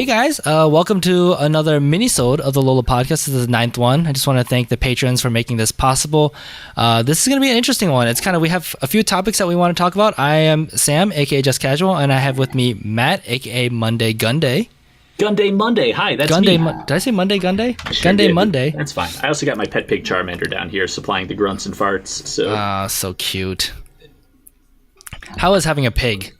Hey guys, welcome to another Minisode of the LOLA podcast. This is the 9th one. I just want to thank the patrons for making this possible. This is going to be an interesting one. We have a few topics that we want to talk about. I am Sam, aka Just Casual, and I have with me Matt, aka Monday Gunday. Gunday Monday. Hi, that's Gunday me. Did I say Monday Gunday? Sure Gunday did. Monday. That's fine. I also got my pet pig Charmander down here supplying the grunts and farts. So cute. How is having a pig?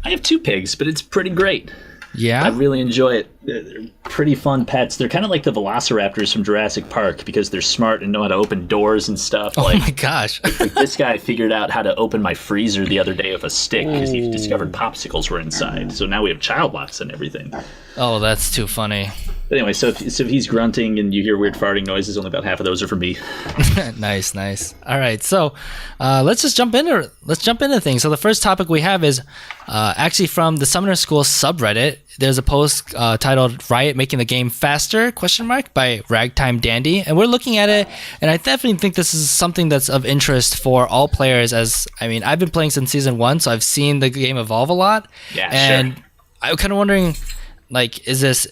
I have 2 pigs, but it's pretty great. Yeah? I really enjoy it. They're pretty fun pets. They're kind of like the velociraptors from Jurassic Park because they're smart and know how to open doors and stuff. Oh my gosh. Like this guy figured out how to open my freezer the other day with a stick because he discovered popsicles were inside. So now we have child locks and everything. Oh, that's too funny. But anyway, so if he's grunting and you hear weird farting noises, only about half of those are for me. Nice. All right, so let's jump into things. So the first topic we have is actually from the Summoner School subreddit. There's a post titled "Riot Making the Game Faster?" by Ragtime Dandy, and we're looking at it, and I definitely think this is something that's of interest for all players. I've been playing since season 1, so I've seen the game evolve a lot. Yeah, and sure. I'm kind of wondering, is this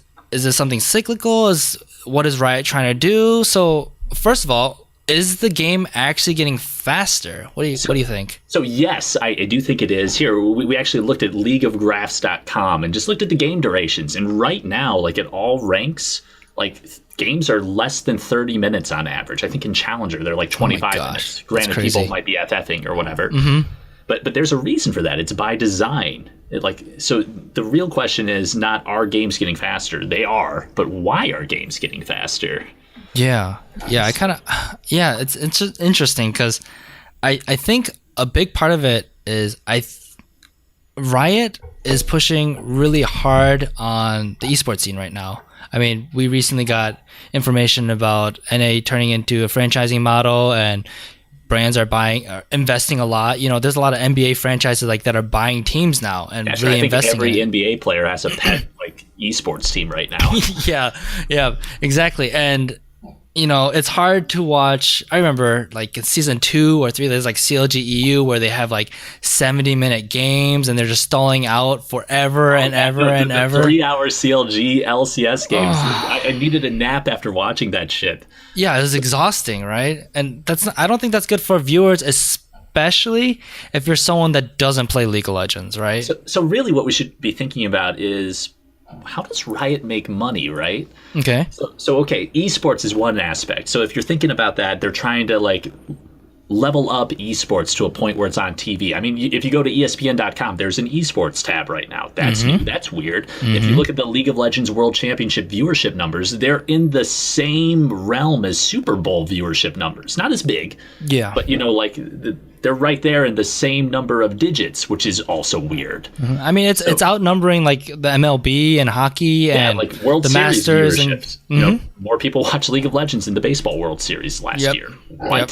something cyclical? What is Riot trying to do? So first of all, is the game actually getting faster? What do you think? So yes, I do think it is. Here, we actually looked at leagueofgraphs.com and just looked at the game durations. And right now, like at all ranks, like games are less than 30 minutes on average. I think in Challenger, they're like 25 minutes. Granted, people might be FFing or whatever. Mm-hmm. But there's a reason for that. It's by design. So the real question is not, are games getting faster? They are, but why are games getting faster? Yeah. It's just interesting because I think a big part of it is Riot is pushing really hard on the esports scene right now. I mean, we recently got information about NA turning into a franchising model, and brands are investing a lot. You know, there's a lot of NBA franchises that are buying teams now and That's really right. I think investing. every NBA player has a pet esports team right now. yeah, exactly. And it's hard to watch. I remember in season 2 or 3, there's CLG EU where they have 70-minute games and they're just stalling out forever and ever. 3-hour CLG LCS games. I needed a nap after watching that shit. Yeah, it was exhausting, right? And I don't think that's good for viewers, especially if you're someone that doesn't play League of Legends, right? So really what we should be thinking about is, how does Riot make money, right? Okay. So esports is one aspect. So if you're thinking about that, they're trying to level up esports to a point where it's on TV. I mean, if you go to ESPN.com, there's an esports tab right now. That's new. That's weird. Mm-hmm. If you look at the League of Legends World Championship viewership numbers, they're in the same realm as Super Bowl viewership numbers. Not as big. Yeah. But, they're right there in the same number of digits, which is also weird. Mm-hmm. I mean, it's outnumbering the MLB and hockey and World the Series Masters. And, more people watch League of Legends than the Baseball World Series last year. What? Yep.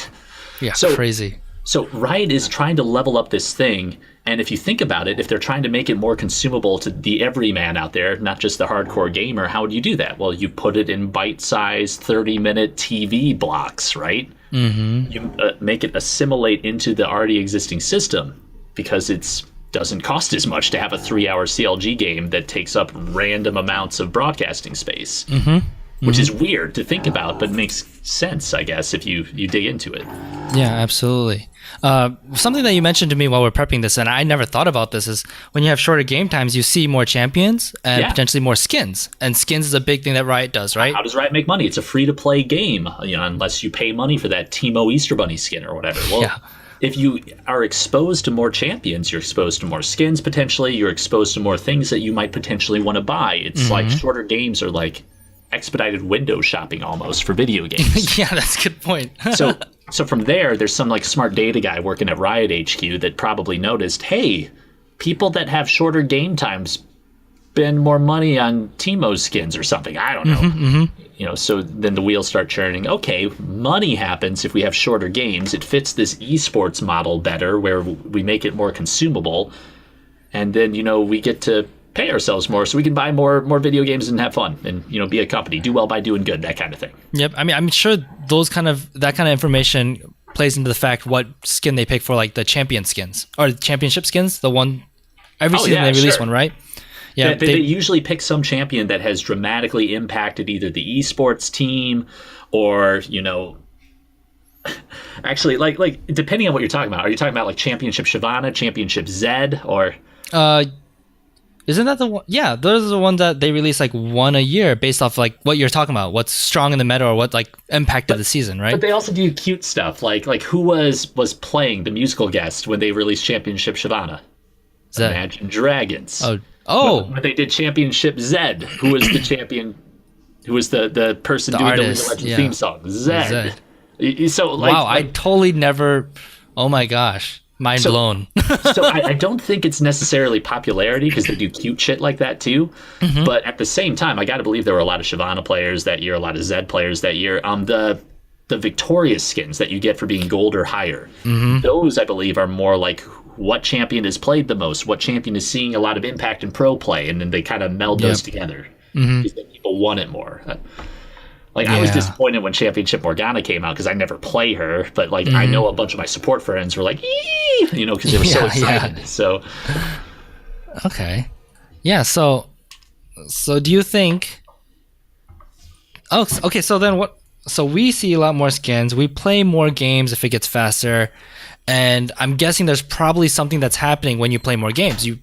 Yeah, crazy. So Riot is trying to level up this thing, and if you think about it, if they're trying to make it more consumable to the everyman out there, not just the hardcore gamer, how would you do that? Well, you put it in bite-sized 30-minute TV blocks, right? Mm-hmm. You make it assimilate into the already existing system because it doesn't cost as much to have a 3-hour CLG game that takes up random amounts of broadcasting space. Mm-hmm. Which is weird to think about, but makes sense, I guess, if you dig into it. Yeah, absolutely. Something that you mentioned to me while we're prepping this, and I never thought about this, is when you have shorter game times, you see more champions and potentially more skins. And skins is a big thing that Riot does, right? How does Riot make money? It's a free-to-play game, unless you pay money for that Teemo Easter Bunny skin or whatever. Well, if you are exposed to more champions, you're exposed to more skins, potentially. You're exposed to more things that you might potentially want to buy. It's like shorter games are like expedited window shopping almost for video games. Yeah, that's a good point. So from there's some smart data guy working at Riot HQ that probably noticed, hey, people that have shorter game times spend more money on Teemo skins or something. I don't know. Mm-hmm. So then the wheels start churning. Okay, money happens if we have shorter games. It fits this esports model better where we make it more consumable. And then, we get to pay ourselves more so we can buy more video games and have fun and be a company, do well by doing good, that kind of thing. Yep. I mean, I'm sure that kind of information plays into the fact what skin they pick for the champion skins or championship skins, the one every season they release one, right? Yeah, They usually pick some champion that has dramatically impacted either the esports team or, actually, like depending on what you're talking about. Are you talking about like Championship Shyvana, Championship Zed, or uh, isn't that the one? Yeah, those are the ones that they release like one a year based off like what you're talking about, what's strong in the meta or what like impacted the season, right? But they also do cute stuff like who was playing the musical guest when they released Championship Shyvana? Zed. Imagine Dragons. Oh. When they did Championship Zed, who was the champion? Who was the person doing artist, the League of Legends theme song? Zed. So like, wow, I totally never. Oh my gosh. Mind blown. So I don't think it's necessarily popularity because they do cute shit like that too. Mm-hmm. But at the same time, I got to believe there were a lot of Shyvana players that year, a lot of Zed players that year. The victorious skins that you get for being gold or higher, those I believe are more like what champion has played the most, what champion is seeing a lot of impact in pro play, and then they kind of meld those together because people want it more. I was disappointed when Championship Morgana came out because I never play her, but like I know a bunch of my support friends were like, "Eee!" Because they were so excited. Yeah. So, okay, yeah. So do you think? Oh, okay. So then what? So we see a lot more skins. We play more games if it gets faster, and I'm guessing there's probably something that's happening when you play more games. You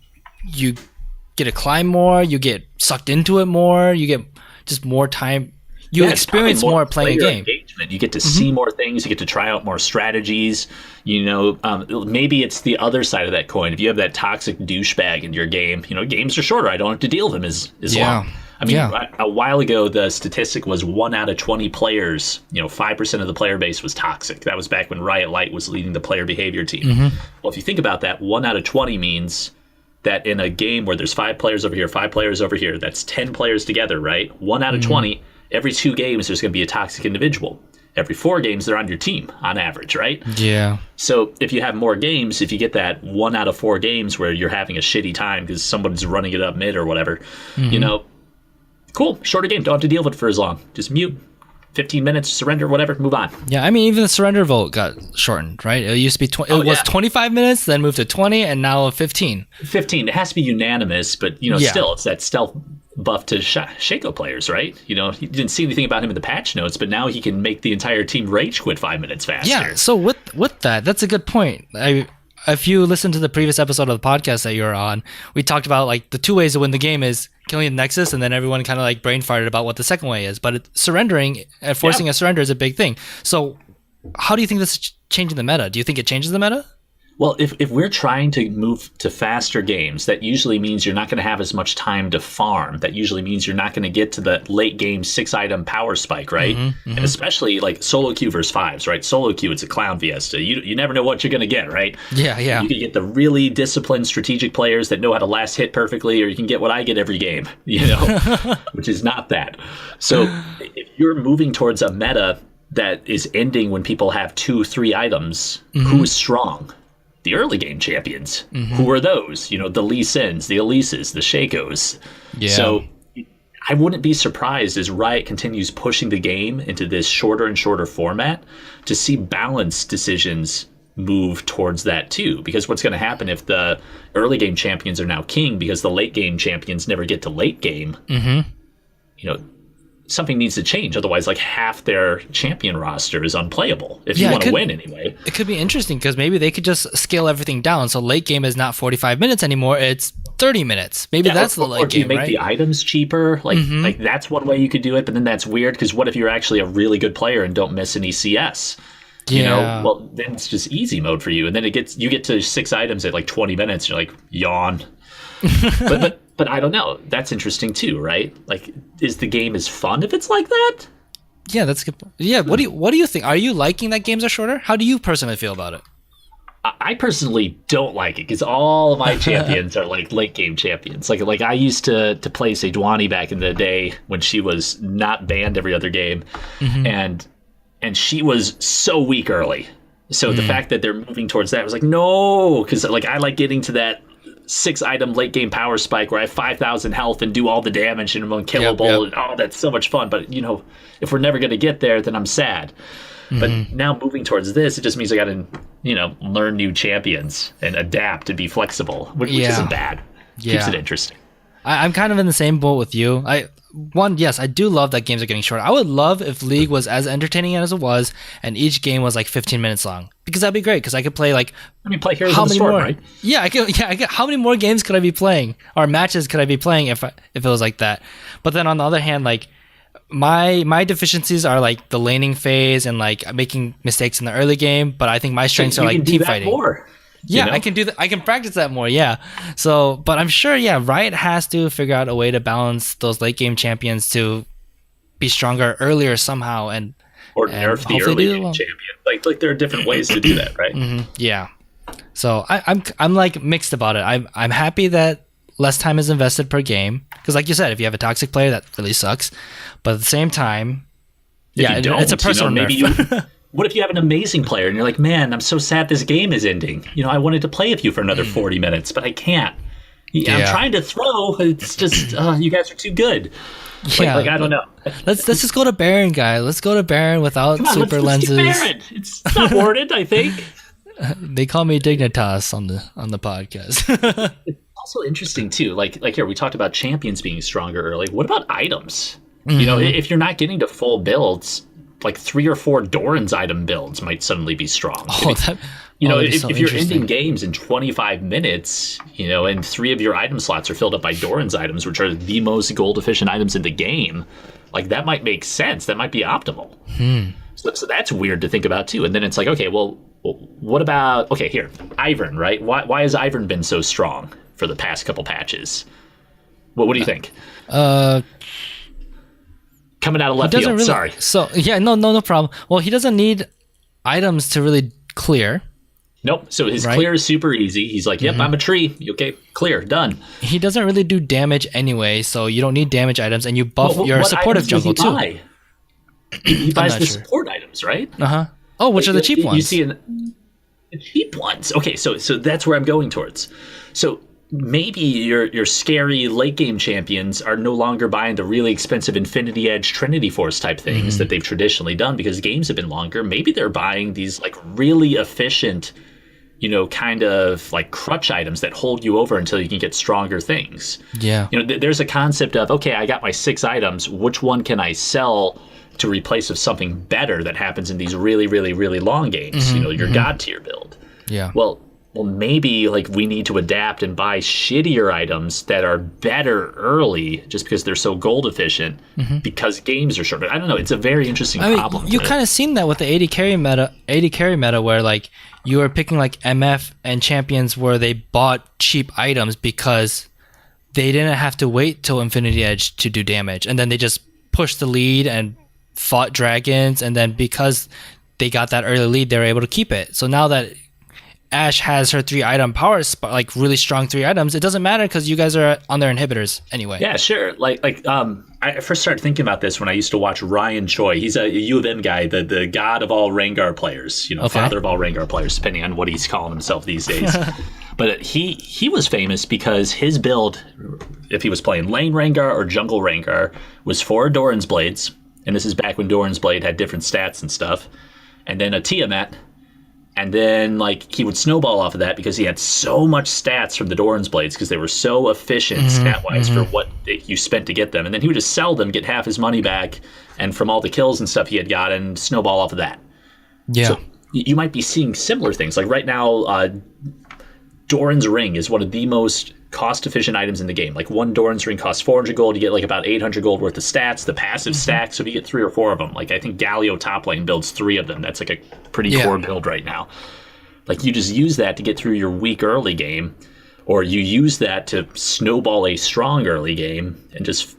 get to climb more. You get sucked into it more. You get just more time. You experience more playing a game. Engagement. You get to see more things. You get to try out more strategies. Maybe it's the other side of that coin. If you have that toxic douchebag in your game, games are shorter. I don't have to deal with them as long. I mean, a while ago, the statistic was 1 out of 20 players, 5% of the player base was toxic. That was back when Riot Light was leading the player behavior team. Well, if you think about that, 1 out of 20 means that in a game where there's 5 players over here, 5 players over here, that's 10 players together, right? 1 out of 20. Every 2 games, there's going to be a toxic individual. Every 4 games, they're on your team on average, right? Yeah. So if you have more games, if you get that 1 out of 4 games where you're having a shitty time because somebody's running it up mid or whatever, cool, shorter game. Don't have to deal with it for as long. Just mute. 15 minutes, surrender, whatever, move on. Yeah, I mean, even the surrender vote got shortened, right? It used to be it was 25 minutes, then moved to 20, and now 15. 15. It has to be unanimous, but still, it's that stealth buff to Shaco players, right? You didn't see anything about him in the patch notes, but now he can make the entire team rage quit 5 minutes faster. Yeah. So with that's a good point. If you listen to the previous episode of the podcast that you're on, we talked about like the 2 ways to win the game is killing the Nexus, and then everyone kind of like brain farted about what the second way is. But surrendering and forcing a surrender is a big thing. So how do you think this is changing the meta? Do you think it changes the meta? Well, if we're trying to move to faster games, that usually means you're not going to have as much time to farm. That usually means you're not going to get to the late game 6-item power spike, right? And especially like solo queue versus 5s, right? Solo queue, it's a clown fiesta. You never know what you're going to get, right? Yeah. You can get the really disciplined strategic players that know how to last hit perfectly, or you can get what I get every game, which is not that. So if you're moving towards a meta that is ending when people have 2-3 items, who is strong? The early game champions. Who are those? The Lee Sins, the Elises, the Shakos. Yeah. So I wouldn't be surprised as Riot continues pushing the game into this shorter and shorter format to see balanced decisions move towards that too. Because what's going to happen if the early game champions are now king because the late game champions never get to late game, something needs to change. Otherwise, like half their champion roster is unplayable if you want to win anyway. It could be interesting because maybe they could just scale everything down. So late game is not 45 minutes anymore. It's 30 minutes. Maybe that's the late game, right? Or you make the items cheaper. Like that's one way you could do it. But then that's weird because what if you're actually a really good player and don't miss any CS? Well, then it's just easy mode for you. And then you get to 6 items at like 20 minutes. You're like, yawn. But I don't know. That's interesting too, right? Like, is the game as fun if it's like that? Yeah, that's good. Yeah, what do you think? Are you liking that games are shorter? How do you personally feel about it? I personally don't like it because all of my champions are like late game champions. Like I used to play Sejuani back in the day when she was not banned every other game, and she was so weak early. So the fact that they're moving towards that was like no, because like I like getting to that 6-item late game power spike where I have 5,000 health and do all the damage and I'm unkillable. And that's so much fun. But if we're never going to get there, then I'm sad. But now moving towards this, it just means I got to learn new champions and adapt and be flexible, which isn't bad. Keeps it interesting. I'm kind of in the same boat with you. Yes, I do love that games are getting shorter. I would love if League was as entertaining as it was, and each game was like 15 minutes long, because that'd be great. Because I could play like, play Heroes of the Storm, right? Yeah, I could. How many more games could I be playing, or matches could I be playing if it was like that? But then on the other hand, like my deficiencies are like the laning phase and like making mistakes in the early game. But I think my strengths are like team fighting. More. Yeah, I can do that. I can practice that more. Yeah. So, but I'm sure, Riot has to figure out a way to balance those late game champions to be stronger earlier somehow, or nerf the early game champion. Like there are different ways to do that, right? Mm-hmm. Yeah. So I'm like mixed about it. I'm happy that less time is invested per game, because like you said, if you have a toxic player, that really sucks. But at the same time, it's a personal nerf. What if you have an amazing player and you're like, man, I'm so sad this game is ending. I wanted to play with you for another 40 minutes, but I can't. I'm trying to throw. It's just, you guys are too good. Like I don't know. Let's just go to Baron, guy. Let's go to Baron without super lenses. Let's Baron. It's not worded, I think. They call me Dignitas on the podcast. It's also interesting too. Like here, we talked about champions being stronger early. What about items? If you're not getting to full builds, like 3 or 4 Doran's item builds might suddenly be strong. If you're ending games in 25 minutes, and 3 of your item slots are filled up by Doran's items, which are the most gold efficient items in the game, like that might make sense. That might be optimal. So that's weird to think about too. And then it's like, okay, well, what about here, Ivern, right? Why has Ivern been so strong for the past couple patches? What do you think? Coming out of left field. Sorry. So no problem. Well, he doesn't need items to really clear. Nope. So his clear is super easy. He's like, yep, I'm a tree. Okay, clear, done. He doesn't really do damage anyway, so you don't need damage items, and you buff your supportive jungle too. He buys the support items, right? Oh, which are the cheap ones? You see the cheap ones. Okay, so that's where I'm going towards. So maybe your scary late game champions are no longer buying the really expensive Infinity Edge, Trinity Force type things that they've traditionally done because games have been longer. Maybe they're buying these like really efficient, kind of like crutch items that hold you over until you can get stronger things. Yeah. There's a concept of, okay, I got my 6 items. Which one can I sell to replace with something better that happens in these really, really, really long games? Your God tier build. Yeah. Well, maybe like we need to adapt and buy shittier items that are better early just because they're so gold efficient because games are short. But I don't know. It's a very interesting problem. You kind of seen that with the 80 carry meta where like you were picking like MF and champions where they bought cheap items because they didn't have to wait till Infinity Edge to do damage. And then they just pushed the lead and fought dragons. And then because they got that early lead, they were able to keep it. So now that Ashe has her 3 item power, like really strong 3 items, it doesn't matter because you guys are on their inhibitors anyway. Yeah, sure. I first started thinking about this when I used to watch Ryan Choi. He's a U of M guy, the god of all Rengar players, father of all Rengar players, depending on what he's calling himself these days. But he was famous because his build, if he was playing lane Rengar or jungle Rengar, was 4 Doran's Blades, and this is back when Doran's Blade had different stats and stuff, and then a Tiamat. And then, he would snowball off of that because he had so much stats from the Doran's Blades because they were so efficient stat-wise for what you spent to get them. And then he would just sell them, get half his money back, and from all the kills and stuff he had gotten, snowball off of that. Yeah. So you might be seeing similar things. Like right now, Doran's Ring is one of the most cost-efficient items in the game. Like one Doran's Ring costs 400 gold. You get about 800 gold worth of stats. The passive stack, so if you get 3 or 4 of them, I think Galio top lane builds 3 of them. That's a pretty core build right now. You just use that to get through your weak early game, or you use that to snowball a strong early game and just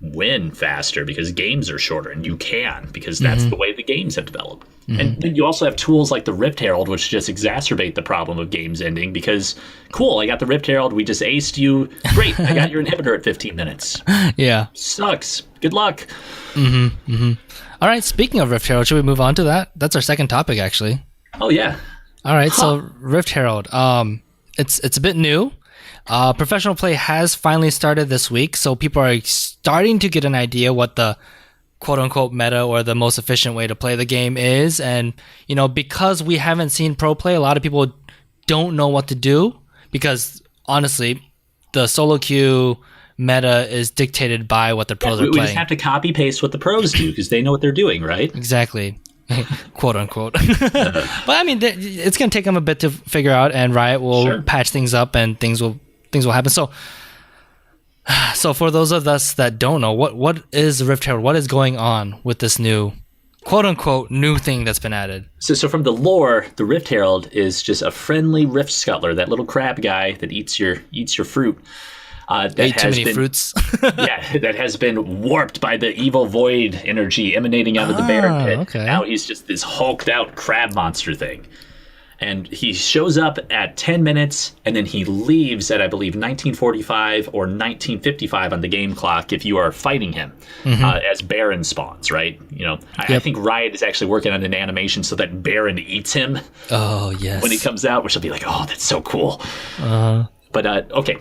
win faster because games are shorter, and you can because that's the way the games have developed. And then you also have tools like the Rift Herald, which just exacerbate the problem of games ending because, cool, I got the Rift Herald, we just aced you. Great, I got your inhibitor at 15 minutes. Yeah. Sucks. Good luck. All right, speaking of Rift Herald, should we move on to that? That's our second topic, actually. Oh, yeah. All right, so Rift Herald. It's a bit new. Professional play has finally started this week, so people are starting to get an idea what the quote-unquote meta or the most efficient way to play the game is. And, because we haven't seen pro play, a lot of people don't know what to do because, honestly, the solo queue meta is dictated by what the pros are we playing. just have to copy paste what the pros do because they know what they're doing, right? Exactly. Quote unquote. But I mean, it's going to take them a bit to figure out, and Riot will patch things up, and things will happen. So for those of us that don't know, what is Rift Herald? What is going on with this new, quote unquote, new thing that's been added? So from the lore, the Rift Herald is just a friendly Rift Scuttler, that little crab guy that eats your fruit. Ate too many fruits. That has been warped by the evil void energy emanating out of the bear pit. Okay. Now he's just this hulked out crab monster thing. And he shows up at 10 minutes, and then he leaves at, I believe, 1945 or 1955 on the game clock if you are fighting him as Baron spawns, right? You know, I think Riot is actually working on an animation so that Baron eats him. Oh, yes. When he comes out, which will be like, oh, that's so cool. But, okay.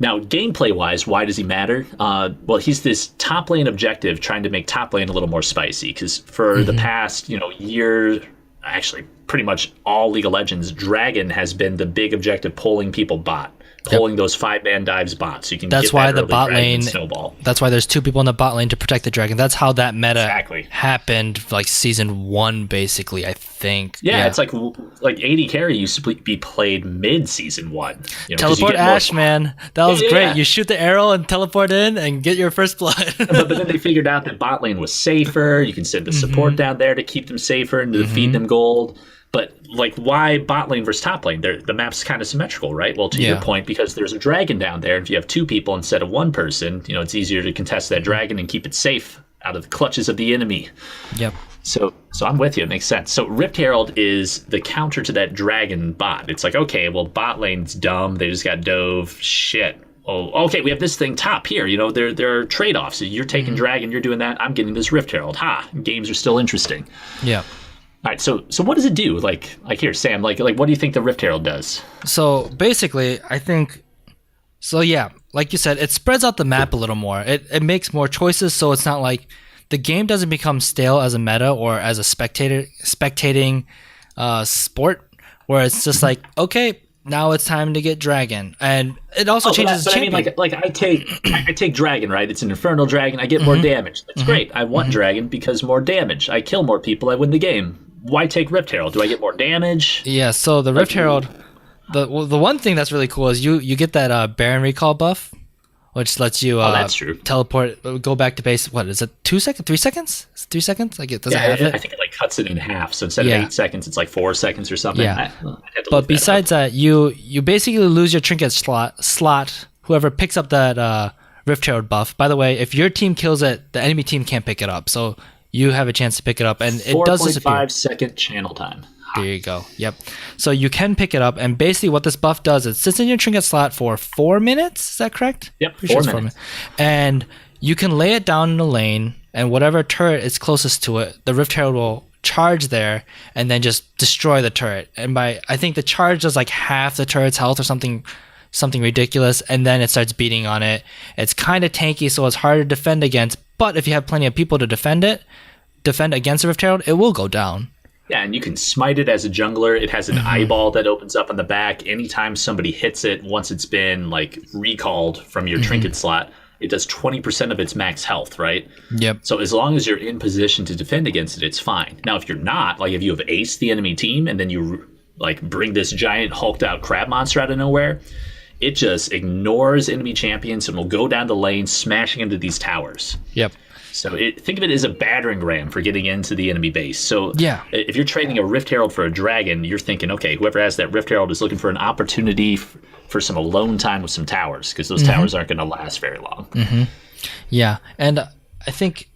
Now, gameplay-wise, why does he matter? Well, he's this top lane objective trying to make top lane a little more spicy. Because for the past, year, actually pretty much all League of Legends, Dragon has been the big objective, pulling people bot. Pulling those 5-man dives bots. So you can that's get why that the bot lane snowball. That's why there's 2 people in the bot lane to protect the dragon. That's how that meta happened, like season 1, basically, I think. Yeah, it's like AD carry used to be played mid season 1. Teleport Ashe, man. That was great. Yeah. You shoot the arrow and teleport in and get your first blood. but then they figured out that bot lane was safer. You can send the support down there to keep them safer and to feed them gold. But, like, why bot lane versus top lane? The map's kind of symmetrical, right? Well, to your point, because there's a dragon down there. If you have 2 people instead of 1 person, it's easier to contest that dragon and keep it safe out of the clutches of the enemy. Yep. So I'm with you. It makes sense. So Rift Herald is the counter to that dragon bot. It's like, okay, well, bot lane's dumb. They just got dove. Shit. Oh, okay, we have this thing top here. There are trade-offs. You're taking dragon, you're doing that. I'm getting this Rift Herald. Games are still interesting. Yeah. All right, so what does it do? Like here, Sam, like what do you think the Rift Herald does? So basically, I think, like you said, it spreads out the map a little more. It makes more choices, so it's not like the game doesn't become stale as a meta or as a spectating sport, where it's just like, okay, now it's time to get dragon, and it also changes. But I mean, like I take dragon, right? It's an infernal dragon. I get more damage. That's great. I want dragon because more damage. I kill more people. I win the game. Why take Rift Herald? Do I get more damage? Yeah. So the Rift Herald, the one thing that's really cool is you get that Baron recall buff, which lets you that's true. Teleport, go back to base. What is it? 2 seconds? 3 seconds? 3 seconds? Like it doesn't have it. I think it cuts it in half. So instead of 8 seconds, it's like 4 seconds or something. Yeah. But besides that, you basically lose your trinket slot. Whoever picks up that Rift Herald buff. By the way, if your team kills it, the enemy team can't pick it up. So you have a chance to pick it up, and it does disappear. 4.5-second channel time. There you go. Yep. So you can pick it up, and basically what this buff does, it sits in your trinket slot for 4 minutes. Is that correct? Yep, 4 minutes. And you can lay it down in the lane, and whatever turret is closest to it, the Rift Herald will charge there and then just destroy the turret. And I think the charge does like half the turret's health or something ridiculous, and then it starts beating on it. It's kind of tanky, so it's hard to defend against, but if you have plenty of people to defend against the Rift Herald, it will go down. Yeah, and you can smite it as a jungler. It has an eyeball that opens up on the back. Anytime somebody hits it, once it's been like recalled from your trinket slot, it does 20% of its max health, right? Yep. So as long as you're in position to defend against it, it's fine. Now, if you're not, like if you have aced the enemy team and then you like bring this giant hulked out crab monster out of nowhere, it just ignores enemy champions and will go down the lane, smashing into these towers. Yep. So think of it as a battering ram for getting into the enemy base. So if you're trading a Rift Herald for a dragon, you're thinking, okay, whoever has that Rift Herald is looking for an opportunity for some alone time with some towers, because those towers aren't going to last very long. Yeah, and I think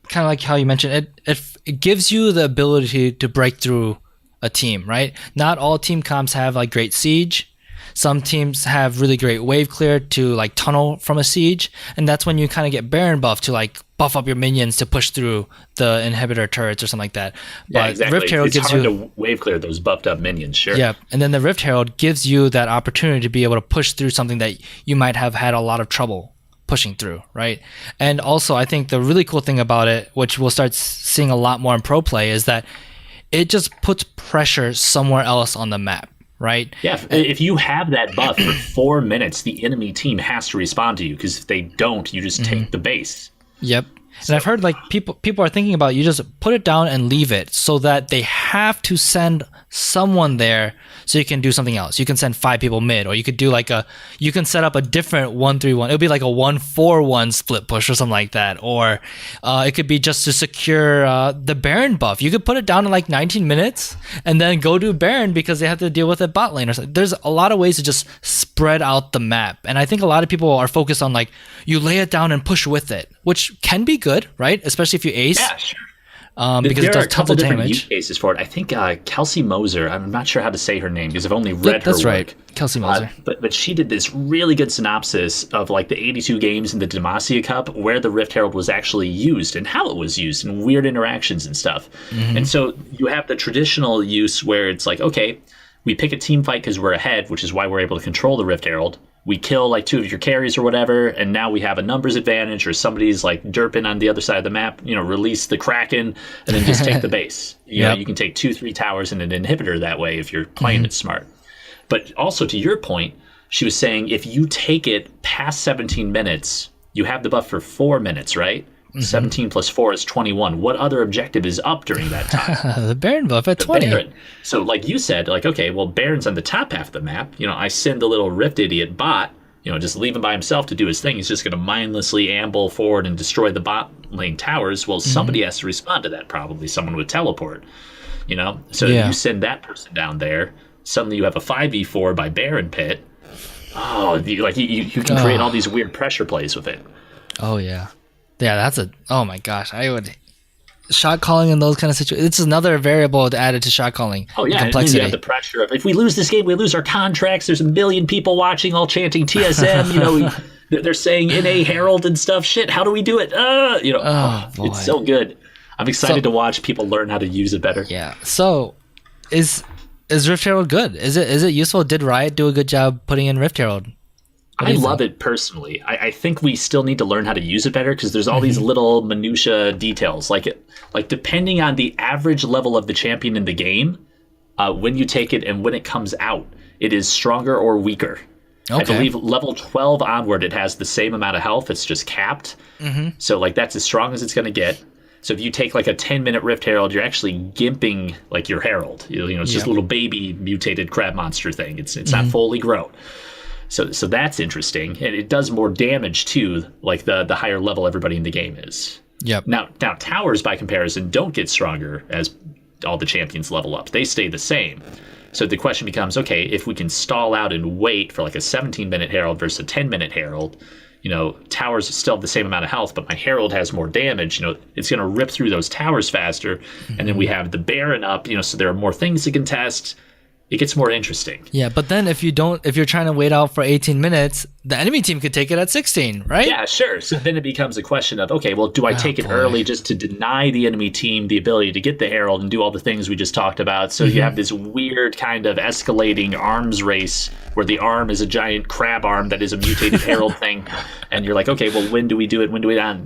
kind of like how you mentioned, it gives you the ability to break through a team, right? Not all team comps have like great siege. Some teams have really great wave clear to like tunnel from a siege, and that's when you kind of get Baron buff to like buff up your minions to push through the inhibitor turrets or something like that. Yeah, exactly. Rift Herald gives hard to wave clear those buffed up minions, sure. Yeah, and then the Rift Herald gives you that opportunity to be able to push through something that you might have had a lot of trouble pushing through, right? And also, I think the really cool thing about it, which we'll start seeing a lot more in pro play, is that it just puts pressure somewhere else on the map. right? Yeah, if you have that buff for 4 minutes, the enemy team has to respond to you, because if they don't, you just take the base. Yep. And I've heard like people are thinking about, you just put it down and leave it, so that they have to send someone there so you can do something else. You can send 5 people mid, or you could do like you can set up a different 1-3-1. It'll be like a 1-4-1 split push or something like that. Or it could be just to secure the Baron buff. You could put it down in like 19 minutes and then go do Baron because they have to deal with a bot lane or something. There's a lot of ways to just spread out the map. And I think a lot of people are focused on like, you lay it down and push with it, which can be good, right? Especially if you ace. Yeah, sure. Because there it are does a couple tons of different damage. use cases for it. I think Kelsey Moser, I'm not sure how to say her name because I've only read her That's work. right, Kelsey Moser. But she did this really good synopsis of like the 82 games in the Demacia Cup where the Rift Herald was actually used and how it was used and weird interactions and stuff. And so you have the traditional use where it's like, okay, we pick a team fight because we're ahead, which is why we're able to control the Rift Herald. We kill like 2 of your carries or whatever, and now we have a numbers advantage, or somebody's like derping on the other side of the map, release the Kraken and then just take the base. You know, you can take 2-3 towers and an inhibitor that way if you're playing it smart. But also to your point, she was saying if you take it past 17 minutes, you have the buff for 4 minutes, right? 17 plus 4 is 21. What other objective is up during that time? The Baron buff at 20. Baron. So like you said, like, okay, well, Baron's on the top half of the map. I send the little Rift idiot bot, just leave him by himself to do his thing. He's just going to mindlessly amble forward and destroy the bot lane towers. Well, somebody has to respond to that, probably someone would teleport, So you send that person down there. Suddenly you have a 5v4 by Baron Pit. Oh, you can create all these weird pressure plays with it. Oh, yeah. Yeah, oh my gosh. I would shot calling in those kind of situations. It's another variable added to shot calling. Oh yeah, complexity. And you have the pressure of if we lose this game, we lose our contracts. There's a million people watching, all chanting TSM. They're saying NA Herald and stuff. Shit, how do we do it? It's so good. I'm excited to watch people learn how to use it better. Yeah. So, is Rift Herald good? Is it useful? Did Riot do a good job putting in Rift Herald? I love it personally. I think we still need to learn how to use it better because there's all these little minutia details. Like depending on the average level of the champion in the game, when you take it and when it comes out, it is stronger or weaker. Okay. I believe level 12 onward, it has the same amount of health. It's just capped. So like that's as strong as it's going to get. So if you take like a 10-minute Rift Herald, you're actually gimping like your Herald. It's just a little baby mutated crab monster thing. It's not fully grown. So that's interesting, and it does more damage too, like the higher level everybody in the game is. Yep. Now towers by comparison don't get stronger as all the champions level up; they stay the same. So the question becomes, okay, if we can stall out and wait for like a 17-minute Herald versus a 10-minute Herald, towers still have the same amount of health, but my Herald has more damage. It's going to rip through those towers faster, and then we have the Baron up. So there are more things to contest. It gets more interesting. Yeah, but then if you're trying to wait out for 18 minutes, the enemy team could take it at 16, right? Yeah, sure. So then it becomes a question of, okay, well, do I take it early just to deny the enemy team the ability to get the Herald and do all the things we just talked about? So you have this weird kind of escalating arms race where the arm is a giant crab arm that is a mutated Herald thing. And you're like, okay, well, when do we do it? When do we not?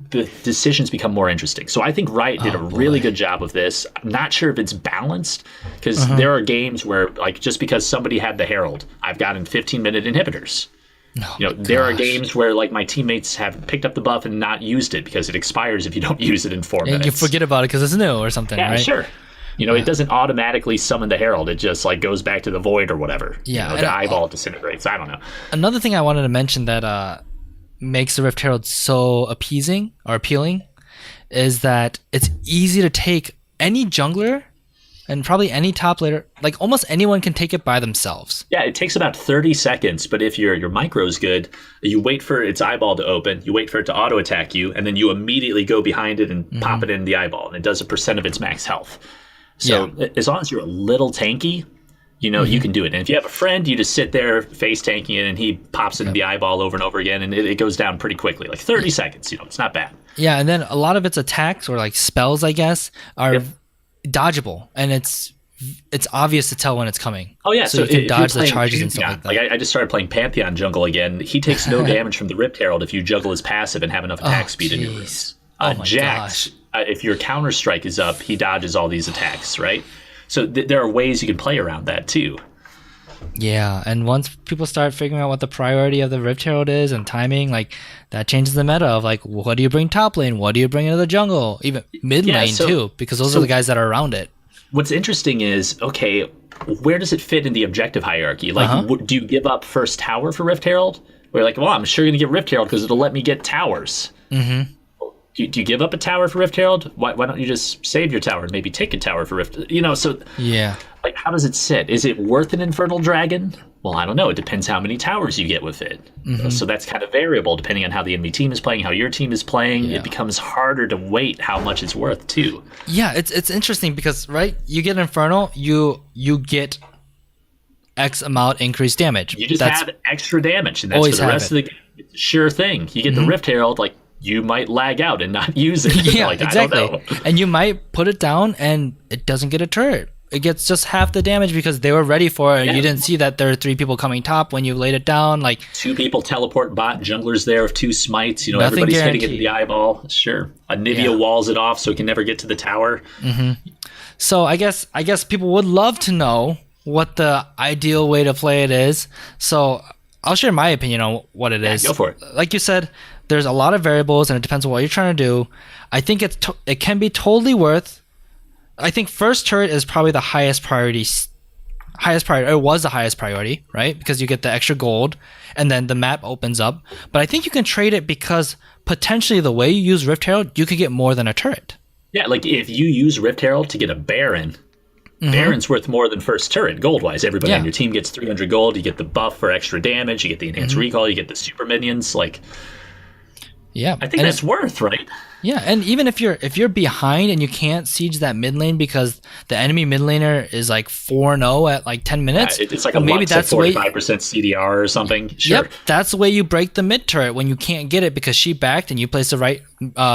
The decisions become more interesting. So I think Riot did a really good job of this. I'm not sure if it's balanced because there are games where, like, just because somebody had the Herald, I've gotten 15-minute inhibitors. There are games where, like, my teammates have picked up the buff and not used it because it expires if you don't use it in 4 minutes. You forget about it because it's new or something, right? Yeah, sure. It doesn't automatically summon the Herald. It just, like, goes back to the void or whatever. Yeah. The eyeball disintegrates. I don't know. Another thing I wanted to mention that makes the Rift Herald so appealing is that it's easy to take any jungler and probably any top laner. Like almost anyone can take it by themselves. Yeah, it takes about 30 seconds, but if your micro is good, you wait for its eyeball to open, you wait for it to auto attack you, and then you immediately go behind it and pop it in the eyeball, and it does a % of its max health. So as long as you're a little tanky, you can do it. And if you have a friend, you just sit there face tanking it and he pops into the eyeball over and over again and it goes down pretty quickly. Like 30 seconds, it's not bad. Yeah, and then a lot of its attacks or like spells, I guess, are dodgeable. And it's obvious to tell when it's coming. Oh yeah, so you can dodge the charges and stuff like that. Like I just started playing Pantheon jungle again. He takes no damage from the Rift Herald if you juggle his passive and have enough attack speed in your roots. Jax, if your counter strike is up, he dodges all these attacks, right? So there are ways you can play around that too. Yeah, and once people start figuring out what the priority of the Rift Herald is and timing, like that changes the meta of like what do you bring top lane, what do you bring into the jungle, even mid lane too, because those are the guys that are around it. What's interesting is, okay, where does it fit in the objective hierarchy? Like, do you give up first tower for Rift Herald? Or you're like, well, I'm sure going to get Rift Herald because it'll let me get towers. Mm-hmm. Do you give up a tower for Rift Herald? Why don't you just save your tower and maybe take a tower for Rift? So yeah, like how does it sit? Is it worth an Infernal Dragon? Well, I don't know. It depends how many towers you get with it. Mm-hmm. So that's kind of variable depending on how the enemy team is playing, how your team is playing. Yeah. It becomes harder to weight how much it's worth too. Yeah, it's interesting because right, you get Infernal, you get X amount increased damage. You just have extra damage, and that's for the rest of the game. It's a sure thing. You get the Rift Herald, like you might lag out and not use it. Yeah, like, exactly. I don't know. And you might put it down and it doesn't get a turret. It gets just half the damage because they were ready for it. Yeah. You didn't see that there are 3 people coming top when you laid it down. Like 2 people teleport bot, jungler's there with 2 smites. Everybody's guaranteed. hitting it in the eyeball. Sure. Anivia walls it off so it can never get to the tower. Mm-hmm. So I guess people would love to know what the ideal way to play it is. So I'll share my opinion on what it is. Go for it. Like you said, there's a lot of variables and it depends on what you're trying to do. I think it can be totally worth. I think first turret is probably the highest priority. It was the highest priority, right? Because you get the extra gold and then the map opens up. But I think you can trade it because potentially the way you use Rift Herald, you could get more than a turret. Yeah, like if you use Rift Herald to get a Baron, Baron's worth more than first turret, gold-wise. Everybody on your team gets 300 gold. You get the buff for extra damage. You get the enhanced recall. You get the super minions. Like, yeah, I think that's worth, right? Yeah, and even if you're behind and you can't siege that mid lane because the enemy mid laner is like 4-0 at like 10 minutes, it's like maybe that's 45% CDR or something. Sure. Yep, that's the way you break the mid turret when you can't get it because she backed and you place the right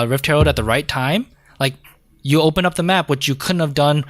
Rift Herald at the right time. Like you open up the map, which you couldn't have done